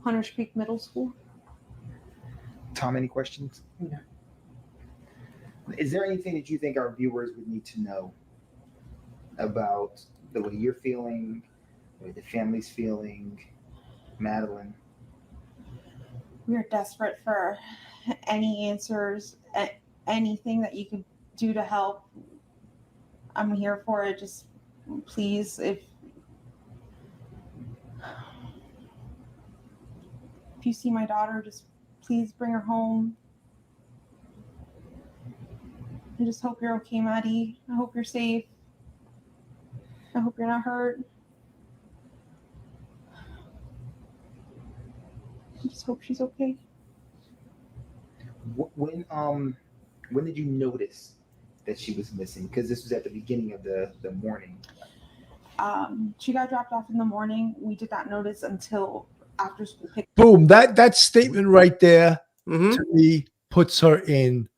Speaker 16: Hunters Creek Middle School.
Speaker 17: Tom, any questions?
Speaker 16: No.
Speaker 17: Is there anything that you think our viewers would need to know about the way you're feeling, the way the family's feeling, Madeline?
Speaker 16: We are desperate for any answers, anything that you could do to help. I'm here for it. Just please, if you see my daughter, just please bring her home. I just hope you're okay, Maddie. I hope you're safe. I hope you're not hurt. I just hope she's okay.
Speaker 17: When did you notice that she was missing? Because this was at the beginning of the morning.
Speaker 16: She got dropped off in the morning. We did not notice until after school picked.
Speaker 1: Boom! That statement right there to me puts her in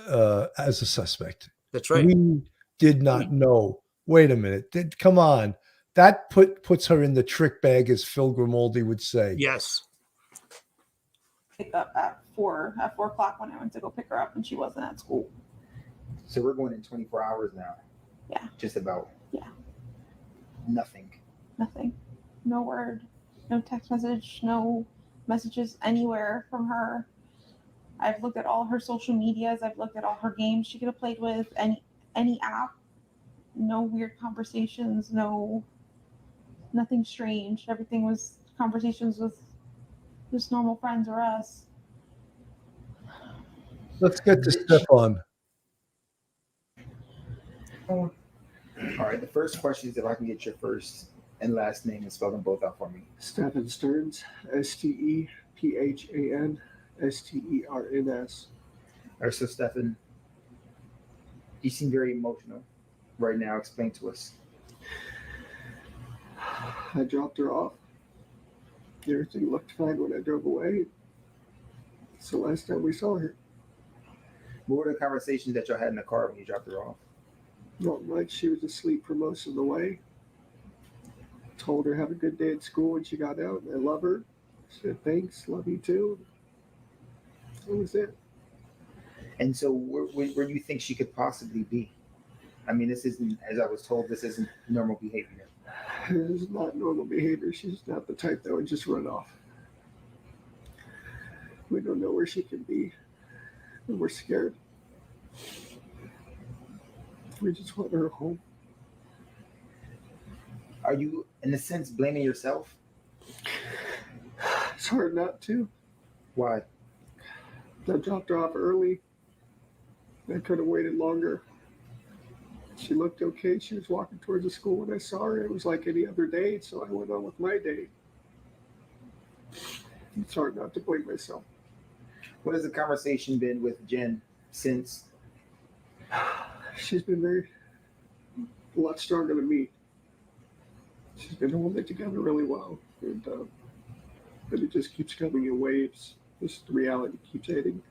Speaker 1: as a suspect.
Speaker 3: That's right.
Speaker 1: We did not know. Wait a minute. Come on. That puts her in the trick bag, as Phil Grimaldi would say.
Speaker 3: Yes.
Speaker 16: Pick up at 4 o'clock when I went to go pick her up, and she wasn't at school.
Speaker 17: So we're going in 24 hours now.
Speaker 16: Yeah.
Speaker 17: Just about.
Speaker 16: Yeah.
Speaker 17: Nothing.
Speaker 16: Nothing. No word. No text message. No messages anywhere from her. I've looked at all her social medias. I've looked at all her games she could have played with. Any app. No weird conversations. Nothing strange. Everything was conversations with just normal friends or us.
Speaker 1: Let's get to Stephan.
Speaker 17: All right. The first question is if I can get your first and last name and spell them both out for me.
Speaker 18: Stephan Sterns, STEPHAN STERNS.
Speaker 17: All right, so Stephan, you seem very emotional right now. Explain to us.
Speaker 18: I dropped her off. Everything looked fine when I drove away. It's the last time we saw her.
Speaker 17: What were the conversations that y'all had in the car when you dropped her off?
Speaker 18: Not much. She was asleep for most of the way. Told her have a good day at school when she got out. I love her. Said thanks, love you too. That was it.
Speaker 17: And so where do you think she could possibly be? I mean, this isn't, as I was told, this isn't normal behavior.
Speaker 18: It's not normal behavior. She's not the type that would just run off. We don't know where she could be. And we're scared. We just want her home.
Speaker 17: Are you, in a sense, blaming yourself?
Speaker 18: It's hard not to.
Speaker 17: Why?
Speaker 18: I dropped her off early. I could have waited longer. She looked okay. She was walking towards the school when I saw her. It was like any other day, so I went on with my day. It's hard not to blame myself.
Speaker 17: What has the conversation been with Jen since?
Speaker 18: She's been a lot stronger than me. She's been holding it together really well, and but it just keeps coming in waves. Just the reality keeps hitting,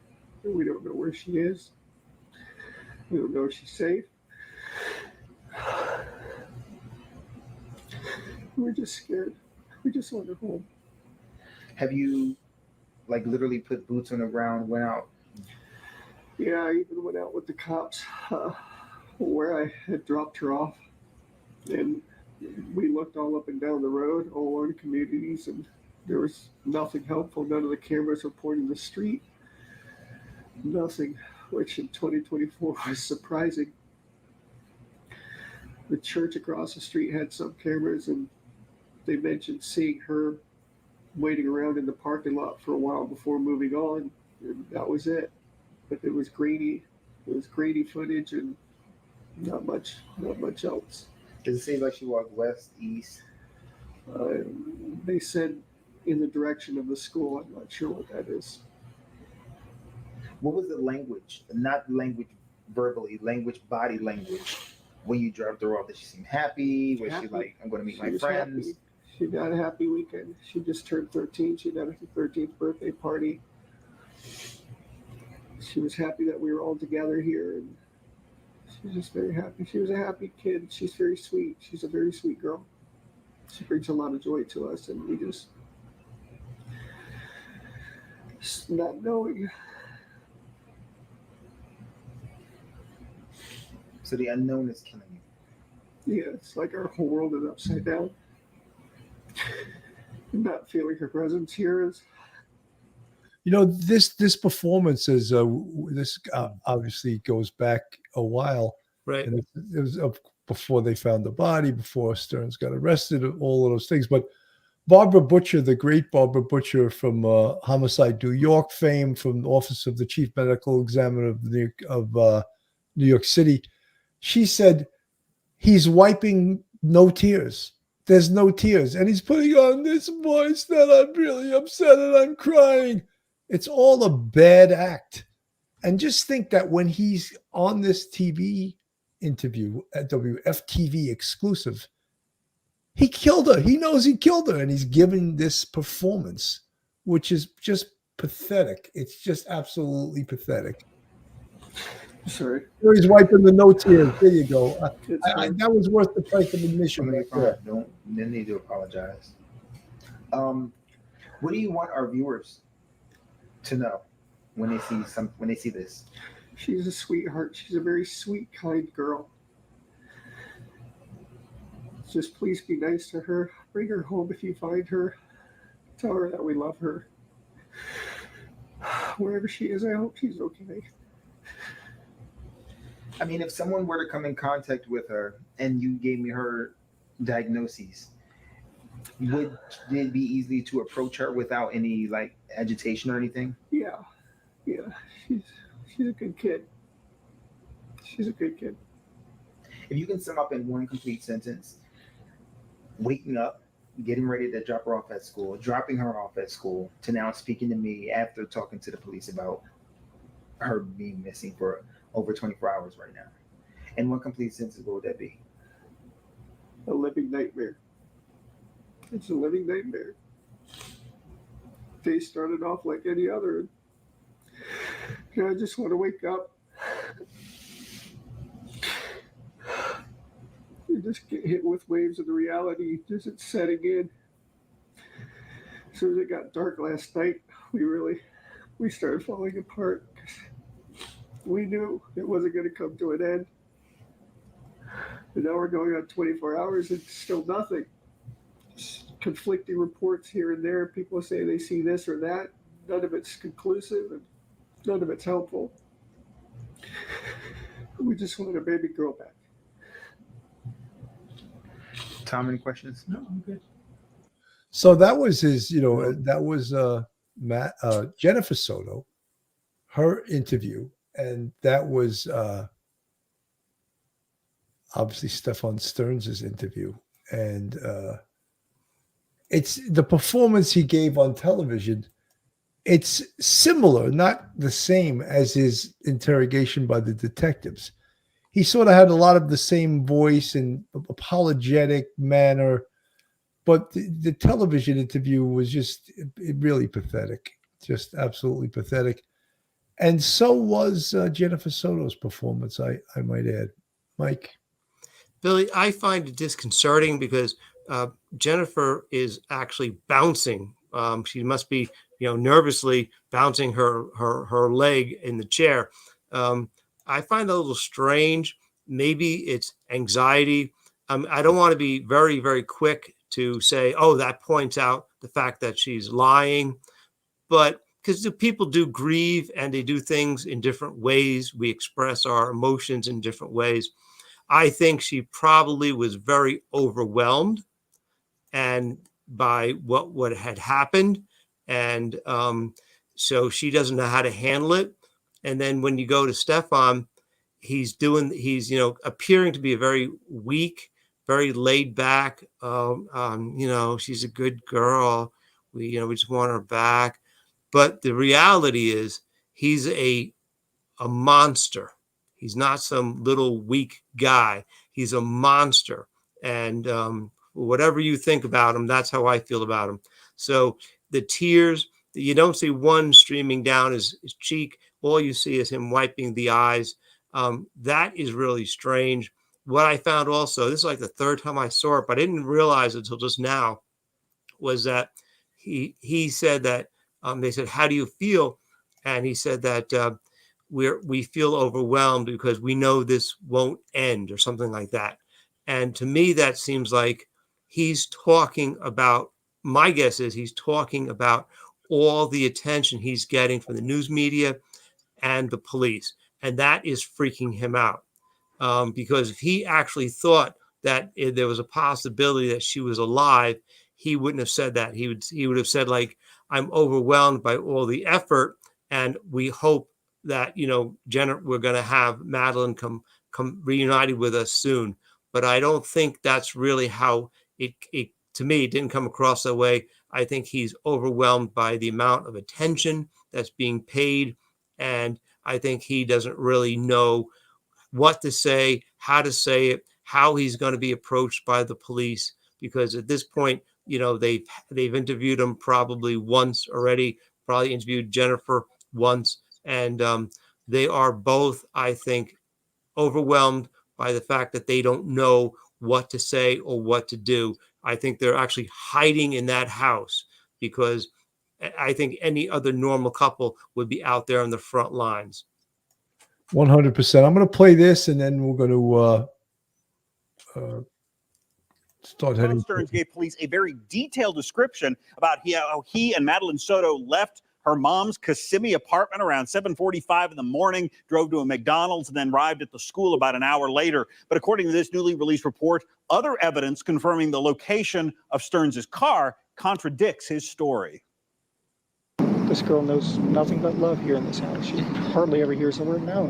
Speaker 18: and we don't know where she is. We don't know if she's safe. We're just scared. We just want her home.
Speaker 17: Have you, like, literally put boots on the ground, went out?
Speaker 18: Yeah, I even went out with the cops where I had dropped her off, and we looked all up and down the road, all along communities, and there was nothing helpful. None of the cameras were pointing the street. Nothing, which in 2024 was surprising. The church across the street had some cameras, and they mentioned seeing her waiting around in the parking lot for a while before moving on, and that was it. But it was grainy. It was grainy footage, and not much else.
Speaker 17: Does it seem like she walked west, east?
Speaker 18: They said in the direction of the school. I'm not sure what that is.
Speaker 17: What was the language? Not language verbally, language, body language. When you dropped her off, did she seem happy? Was she like, I'm going to meet my friends?
Speaker 18: Happy. She got a happy weekend. She just turned 13. She had her 13th birthday party. She was happy that we were all together here, and she was just very happy. She was a happy kid. She's very sweet. She's a very sweet girl. She brings a lot of joy to us, and we just not knowing.
Speaker 17: So the unknown is killing you.
Speaker 18: Yeah, it's like our whole world is upside down. Not feeling her presence here is.
Speaker 1: You know, this performance is this obviously goes back a while,
Speaker 3: right?
Speaker 1: And it was before they found the body, before Sterns got arrested, all of those things. But Barbara Butcher, the great Barbara Butcher from Homicide New York fame, from the Office of the Chief Medical Examiner of New York City, she said he's wiping no tears. There's no tears, and he's putting on this voice that I'm really upset and I'm crying. It's all a bad act. And just think that when he's on this TV interview at WFTV exclusive, he killed her. He knows he killed her, and he's giving this performance, which is just pathetic. It's just absolutely pathetic.
Speaker 18: Sorry.
Speaker 1: He's wiping the no tears. There you go. That was worth the price of admission.
Speaker 17: Don't need to apologize. What do you want our viewers to know when they see this?
Speaker 18: She's a sweetheart. She's a very sweet, kind girl. Just please be nice to her. Bring her home if you find her. Tell her that we love her. Wherever she is, I hope she's okay.
Speaker 17: I mean, if someone were to come in contact with her and you gave me her diagnoses, would it be easy to approach her without any like agitation or anything?
Speaker 18: Yeah. She's a good kid. She's a good kid.
Speaker 17: If you can sum up in one complete sentence, waking up, getting ready to drop her off at school, dropping her off at school, to now speaking to me after talking to the police about her being missing for over 24 hours right now. In one complete sentence, what would that be?
Speaker 18: A living nightmare. It's a living nightmare. Day started off like any other. And I just want to wake up. You just get hit with waves of the reality. Just it's setting in. As soon as it got dark last night, we started falling apart. We knew it wasn't going to come to an end. And now we're going on 24 hours and still nothing. Conflicting reports here and there. People say they see this or that. None of it's conclusive and none of it's helpful. We just want our baby girl back.
Speaker 17: Tom, any questions?
Speaker 18: No, I'm good.
Speaker 1: So that was his, that was Jennifer Soto, her interview, and that was obviously Stephan Sterns' interview. And it's the performance he gave on television. It's similar, not the same as his interrogation by the detectives. He sort of had a lot of the same voice and apologetic manner, but the television interview was just really pathetic, just absolutely pathetic. And so was Jennifer Soto's performance, I might add. Mike?
Speaker 3: Billy, I find it disconcerting because Jennifer is actually bouncing. She must be, nervously bouncing her leg in the chair. I find that a little strange. Maybe it's anxiety. I don't want to be very, very quick to say, oh, that points out the fact that she's lying. But because people do grieve and they do things in different ways, we express our emotions in different ways. I think she probably was very overwhelmed and by what had happened. And so she doesn't know how to handle it. And then when you go to Stephan, he's appearing to be a very weak, very laid back, she's a good girl. We just want her back. But the reality is he's a monster. He's not some little weak guy. He's a monster. And whatever you think about him, that's how I feel about him. So the tears, you don't see one streaming down his cheek. All you see is him wiping the eyes. That is really strange. What I found also, this is like the third time I saw it, but I didn't realize it until just now, was that he said that they said, how do you feel? And he said that we feel overwhelmed because we know this won't end, or something like that. And to me, that seems like he's talking about, my guess is he's talking about all the attention he's getting from the news media and the police. And that is freaking him out. Because if he actually thought that there was a possibility that she was alive, he wouldn't have said that. He would have said, like, I'm overwhelmed by all the effort, and we hope that, we're going to have Madeline come reunited with us soon. But I don't think that's really how it to me, it didn't come across that way. I think he's overwhelmed by the amount of attention that's being paid. And I think he doesn't really know what to say, how to say it, how he's going to be approached by the police. Because at this point, they've interviewed him probably once already, probably interviewed Jennifer once. And they are both, I think, overwhelmed by the fact that they don't know what to say or what to do. I think they're actually hiding in that house because I think any other normal couple would be out there on the front lines.
Speaker 1: 100%. I'm going to play this, and then we're going to start heading.
Speaker 19: Sterns gave police a very detailed description about how he and Madeline Soto left her mom's Kissimmee apartment around 7:45 in the morning, drove to a McDonald's, and then arrived at the school about an hour later. But according to this newly released report, other evidence confirming the location of Sterns' car contradicts his story.
Speaker 6: This girl knows nothing but love here in this house. She hardly ever hears the word no.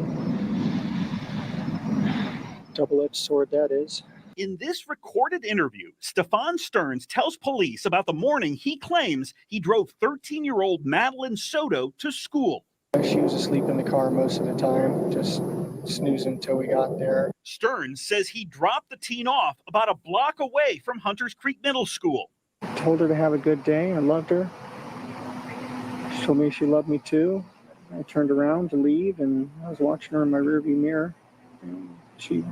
Speaker 6: Double-edged sword, that is.
Speaker 19: In this recorded interview, Stephan Sterns tells police about the morning he claims he drove 13-year-old Madeline Soto to school.
Speaker 6: She was asleep in the car most of the time, just snoozing until we got there.
Speaker 19: Sterns says he dropped the teen off about a block away from Hunters Creek Middle School.
Speaker 6: Told her to have a good day. I loved her. She told me she loved me too. I turned around to leave, and I was watching her in my rearview mirror. And she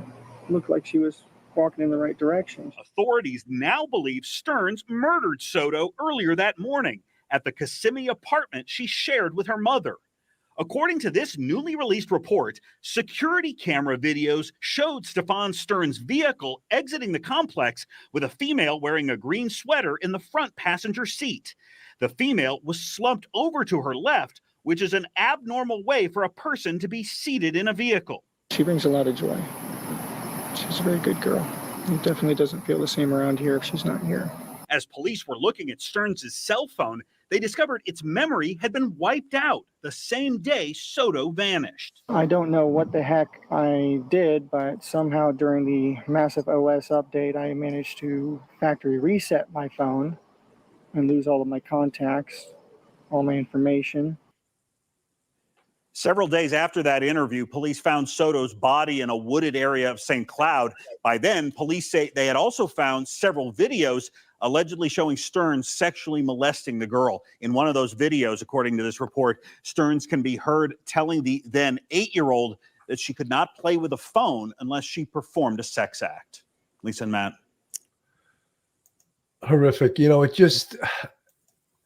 Speaker 6: looked like she was walking in the right direction.
Speaker 19: Authorities now believe Sterns murdered Soto earlier that morning at the Kissimmee apartment she shared with her mother. According to this newly released report, security camera videos showed Stephan Sterns' vehicle exiting the complex with a female wearing a green sweater in the front passenger seat. The female was slumped over to her left, which is an abnormal way for a person to be seated in a vehicle.
Speaker 6: She brings a lot of joy. She's a very good girl. It definitely doesn't feel the same around here if she's not here.
Speaker 19: As police were looking at Sterns' cell phone, they discovered its memory had been wiped out the same day Soto vanished.
Speaker 6: I don't know what the heck I did, but somehow during the massive OS update, I managed to factory reset my phone and lose all of my contacts, all my information.
Speaker 19: Several days after that interview, police found Soto's body in a wooded area of St. Cloud. By then, police say they had also found several videos allegedly showing Sterns sexually molesting the girl. In one of those videos, according to this report, Sterns can be heard telling the then 8-year-old that she could not play with a phone unless she performed a sex act. Lisa and Matt.
Speaker 1: Horrific. You know, it just,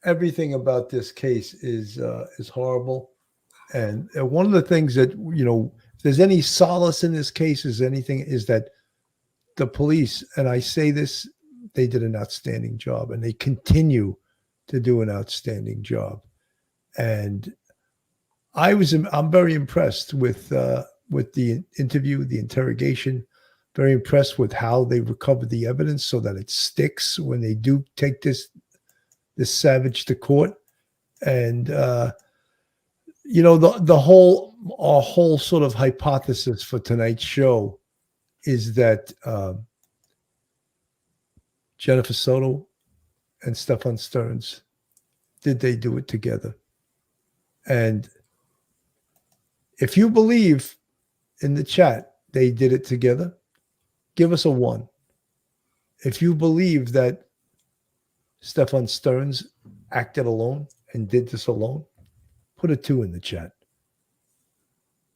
Speaker 1: everything about this case is horrible. And one of the things that, you know, if there's any solace in this case is that the police, and I say this, they did an outstanding job, and they continue to do an outstanding job. And I'm very impressed with the interview, the interrogation, very impressed with how they recovered the evidence so that it sticks when they do take this savage to court. And, you know, our whole sort of hypothesis for tonight's show is that Jennifer Soto and Stephan Sterns, did they do it together? And if you believe in the chat they did it together, give us a 1. If you believe that Stephan Sterns acted alone and did this alone, put a 2 in the chat.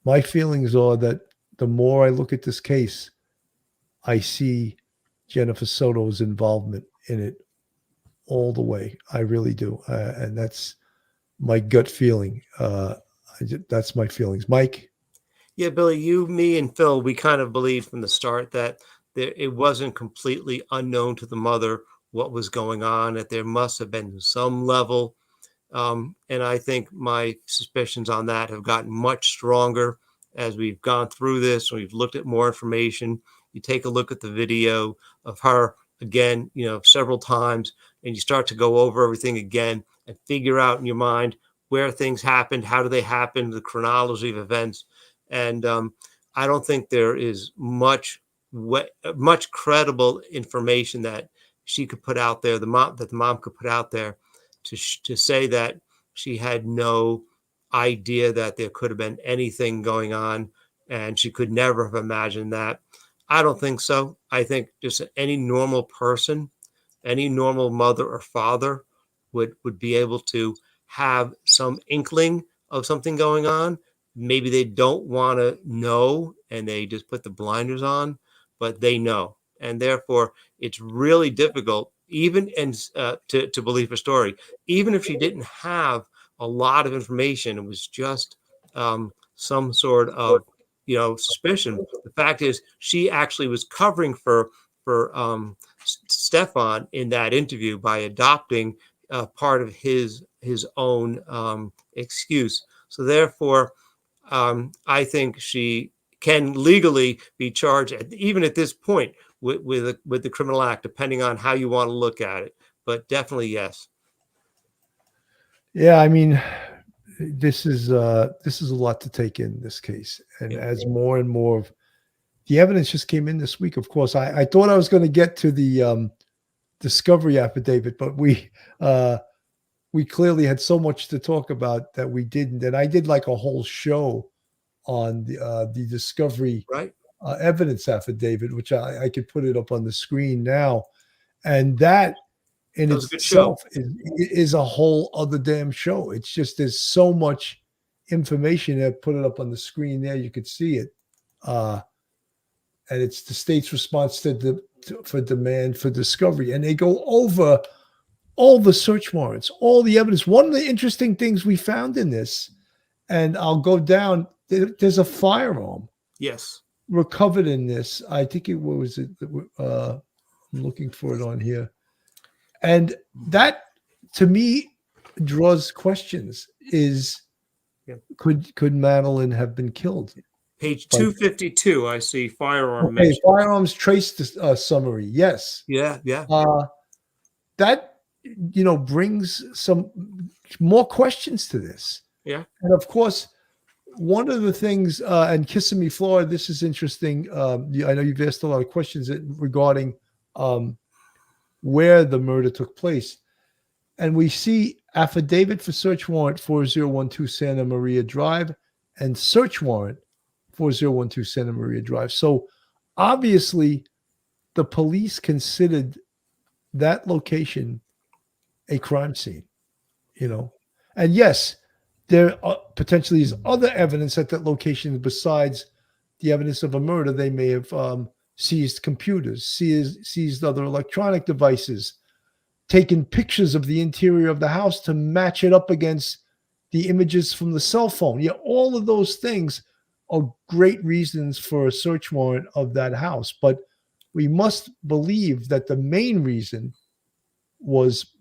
Speaker 1: My feelings are that the more I look at this case, I see Jennifer Soto's involvement in it all the way. I really do. And that's my gut feeling. That's my feelings. Mike?
Speaker 3: Yeah, Billy, you, me, and Phil, we kind of believed from the start that it wasn't completely unknown to the mother what was going on, that there must have been some level. And I think my suspicions on that have gotten much stronger as we've gone through this. We've looked at more information. You take a look at the video of her again, you know, several times, and you start to go over everything again and figure out in your mind where things happened, how do they happen, the chronology of events. And I don't think there is much credible information that she could put out there, that the mom could put out there to say that she had no idea that there could have been anything going on, and she could never have imagined that. I don't think so. I think just any normal person, any normal mother or father would be able to have some inkling of something going on. Maybe they don't want to know and they just put the blinders on, but they know. And therefore, it's really difficult even to believe her story. Even if she didn't have a lot of information, it was just some sort of, you know, suspicion. The fact is, she actually was covering for Stephan in that interview by adopting part of his own excuse. So therefore, I think she can legally be charged, even at this point, with the criminal act, depending on how you want to look at it. But definitely, yes.
Speaker 1: Yeah, I mean, this is a lot to take in this case, and as more and more of the evidence just came in this week. Of course, I thought I was going to get to the discovery affidavit, but we clearly had so much to talk about that we didn't. And I did like a whole show on the discovery evidence affidavit, which I could put it up on the screen now, and that in itself is a whole other damn show. It's just there's so much information there. Put it up on the screen there, you could see it, and it's the state's response for demand for discovery, and they go over all the search warrants, all the evidence. One of the interesting things we found in this, and I'll go down, there's a firearm.
Speaker 3: Yes.
Speaker 1: Recovered in this. I think it was it. I'm looking for it on here. And that, to me, draws questions. Could Madeline have been killed?
Speaker 3: Page 252, I see firearm.
Speaker 1: Okay, firearms trace summary. Yes.
Speaker 3: Yeah.
Speaker 1: That brings some more questions to this.
Speaker 3: Yeah.
Speaker 1: And of course, one of the things, and Kissimmee, Florida, this is interesting. I know you've asked a lot of questions regarding where the murder took place. And we see affidavit for search warrant 4012 Santa Maria Drive and search warrant 4012 Santa Maria Drive. So obviously, the police considered that location a crime scene, And yes, there potentially is other evidence at that location besides the evidence of a murder. They may have seized computers, seized other electronic devices, taken pictures of the interior of the house to match it up against the images from the cell phone. Yeah, all of those things are great reasons for a search warrant of that house. But we must believe that the main reason was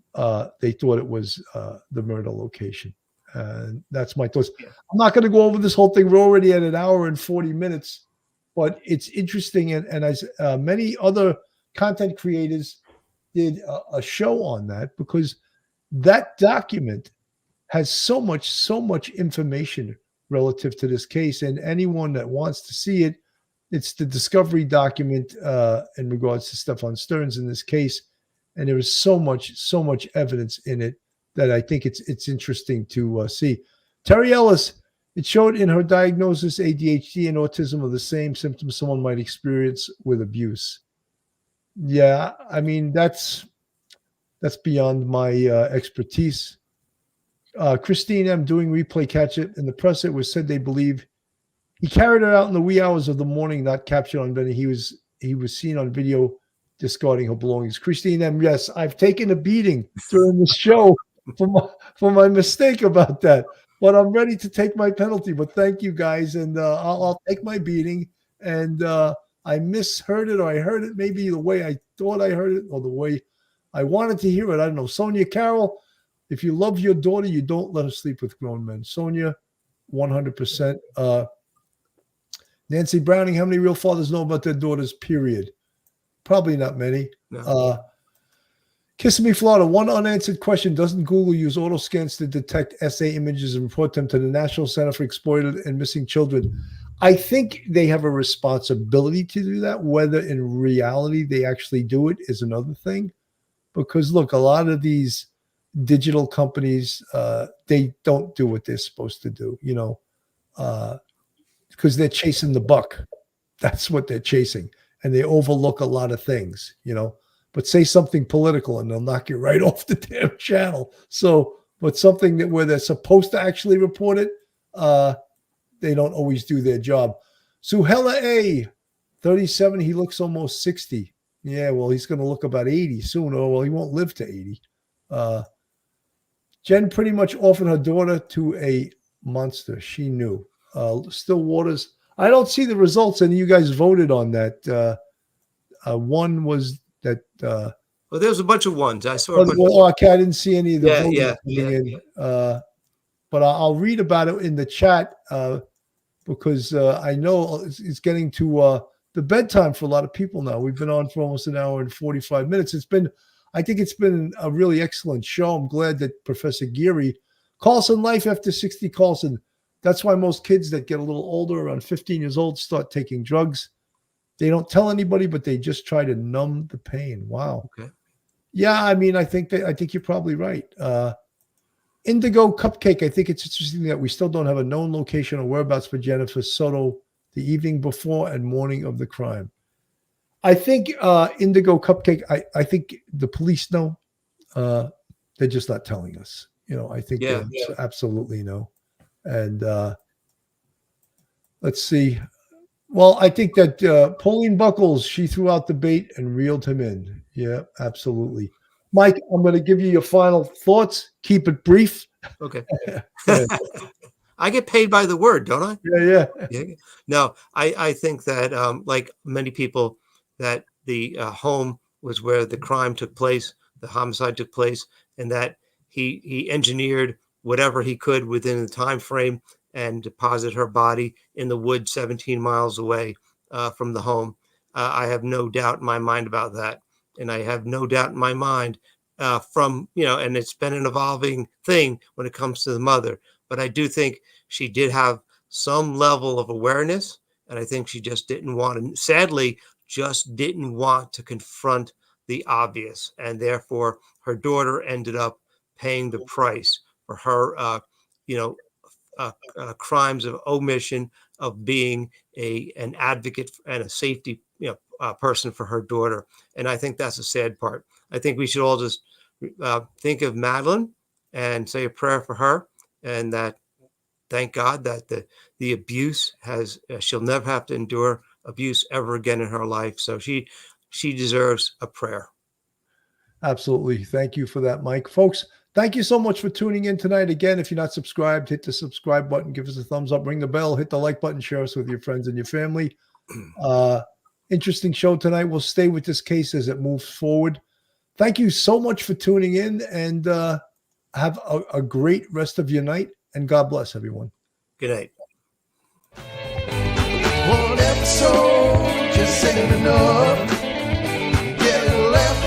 Speaker 1: they thought it was the murder location. And that's my thoughts. I'm not going to go over this whole thing. We're already at 1 hour and 40 minutes, but it's interesting. And as many other content creators did a show on that, because that document has so much information relative to this case. And anyone that wants to see it, it's the discovery document in regards to Stephan Sterns in this case. And there is so much evidence in it that I think it's interesting to see. Terry Ellis, it showed in her diagnosis ADHD and autism are the same symptoms someone might experience with abuse. Yeah, I mean, that's beyond my expertise. Christine M. doing replay catch it. In the press, it was said they believe he carried her out in the wee hours of the morning, not captured on video. He was seen on video discarding her belongings. Christine M., yes, I've taken a beating during the show for my mistake about that, but I'm ready to take my penalty. But thank you guys, and I'll take my beating. And I misheard it, or I heard it maybe the way I thought I heard it, or the way I wanted to hear it. I don't know. Sonia Carroll, if you love your daughter, you don't let her sleep with grown men. Sonia, 100%. Nancy Browning, how many real fathers know about their daughters, period? Probably not many.
Speaker 3: No.
Speaker 1: Kissimmee, Florida. One unanswered question. Doesn't Google use auto scans to detect SA images and report them to the National Center for Exploited and Missing Children? I think they have a responsibility to do that. Whether in reality they actually do it is another thing. Because, look, a lot of these digital companies, they don't do what they're supposed to do, because they're chasing the buck. That's what they're chasing. And they overlook a lot of things, but say something political and they'll knock you right off the damn channel. So, but something that where they're supposed to actually report it, they don't always do their job. Suhela A, 37, he looks almost 60. Yeah, well, he's going to look about 80 soon. Oh, well, he won't live to 80. Jen pretty much offered her daughter to a monster. She knew. Still Waters. I don't see the results, and you guys voted on that. One was that. Well,
Speaker 3: there was a bunch of ones. I saw.
Speaker 1: Okay, I didn't see any of the votes
Speaker 3: yeah.
Speaker 1: in. But I'll read about it in the chat because I know it's getting to the bedtime for a lot of people now. We've been on for almost 1 hour and 45 minutes. I think it's been a really excellent show. I'm glad that Professor Geary, Carlson Life after 60 Carlson. That's why most kids that get a little older, around 15 years old, start taking drugs. They don't tell anybody, but they just try to numb the pain. Wow.
Speaker 3: Okay.
Speaker 1: Yeah, I mean, I think you're probably right. Indigo Cupcake. I think it's interesting that we still don't have a known location or whereabouts for Jennifer Soto the evening before and morning of the crime. I think Indigo Cupcake. I think the police know. They're just not telling us. I think they absolutely know. And let's see. Well, I think that Pauline Buckles, she threw out the bait and reeled him in. Yeah, absolutely. Mike, I'm going to give you your final thoughts. Keep it brief.
Speaker 3: Okay. I get paid by the word, don't I?
Speaker 1: Yeah.
Speaker 3: No, I think that like many people, that the home was where the crime took place, the homicide took place, and that he engineered whatever he could within the time frame and deposit her body in the woods 17 miles away from the home. I have no doubt in my mind about that. And I have no doubt in my mind from, and it's been an evolving thing when it comes to the mother. But I do think she did have some level of awareness, and I think she just didn't want to, sadly, just didn't want to confront the obvious. And therefore, her daughter ended up paying the price for her, crimes of omission, of being an advocate and a safety person for her daughter. And I think that's the sad part. I think we should all just think of Madeline and say a prayer for her, and that thank God that the abuse has she'll never have to endure abuse ever again in her life. So she deserves a prayer.
Speaker 1: Absolutely. Thank you for that, Mike. Folks, thank you so much for tuning in tonight. Again, if you're not subscribed, hit the subscribe button, give us a thumbs up, ring the bell, hit the like button, share us with your friends and your family. Interesting show tonight. We'll stay with this case as it moves forward. Thank you so much for tuning in, and have a great rest of your night, and God bless everyone.
Speaker 3: Good night.
Speaker 20: One episode just ain't enough.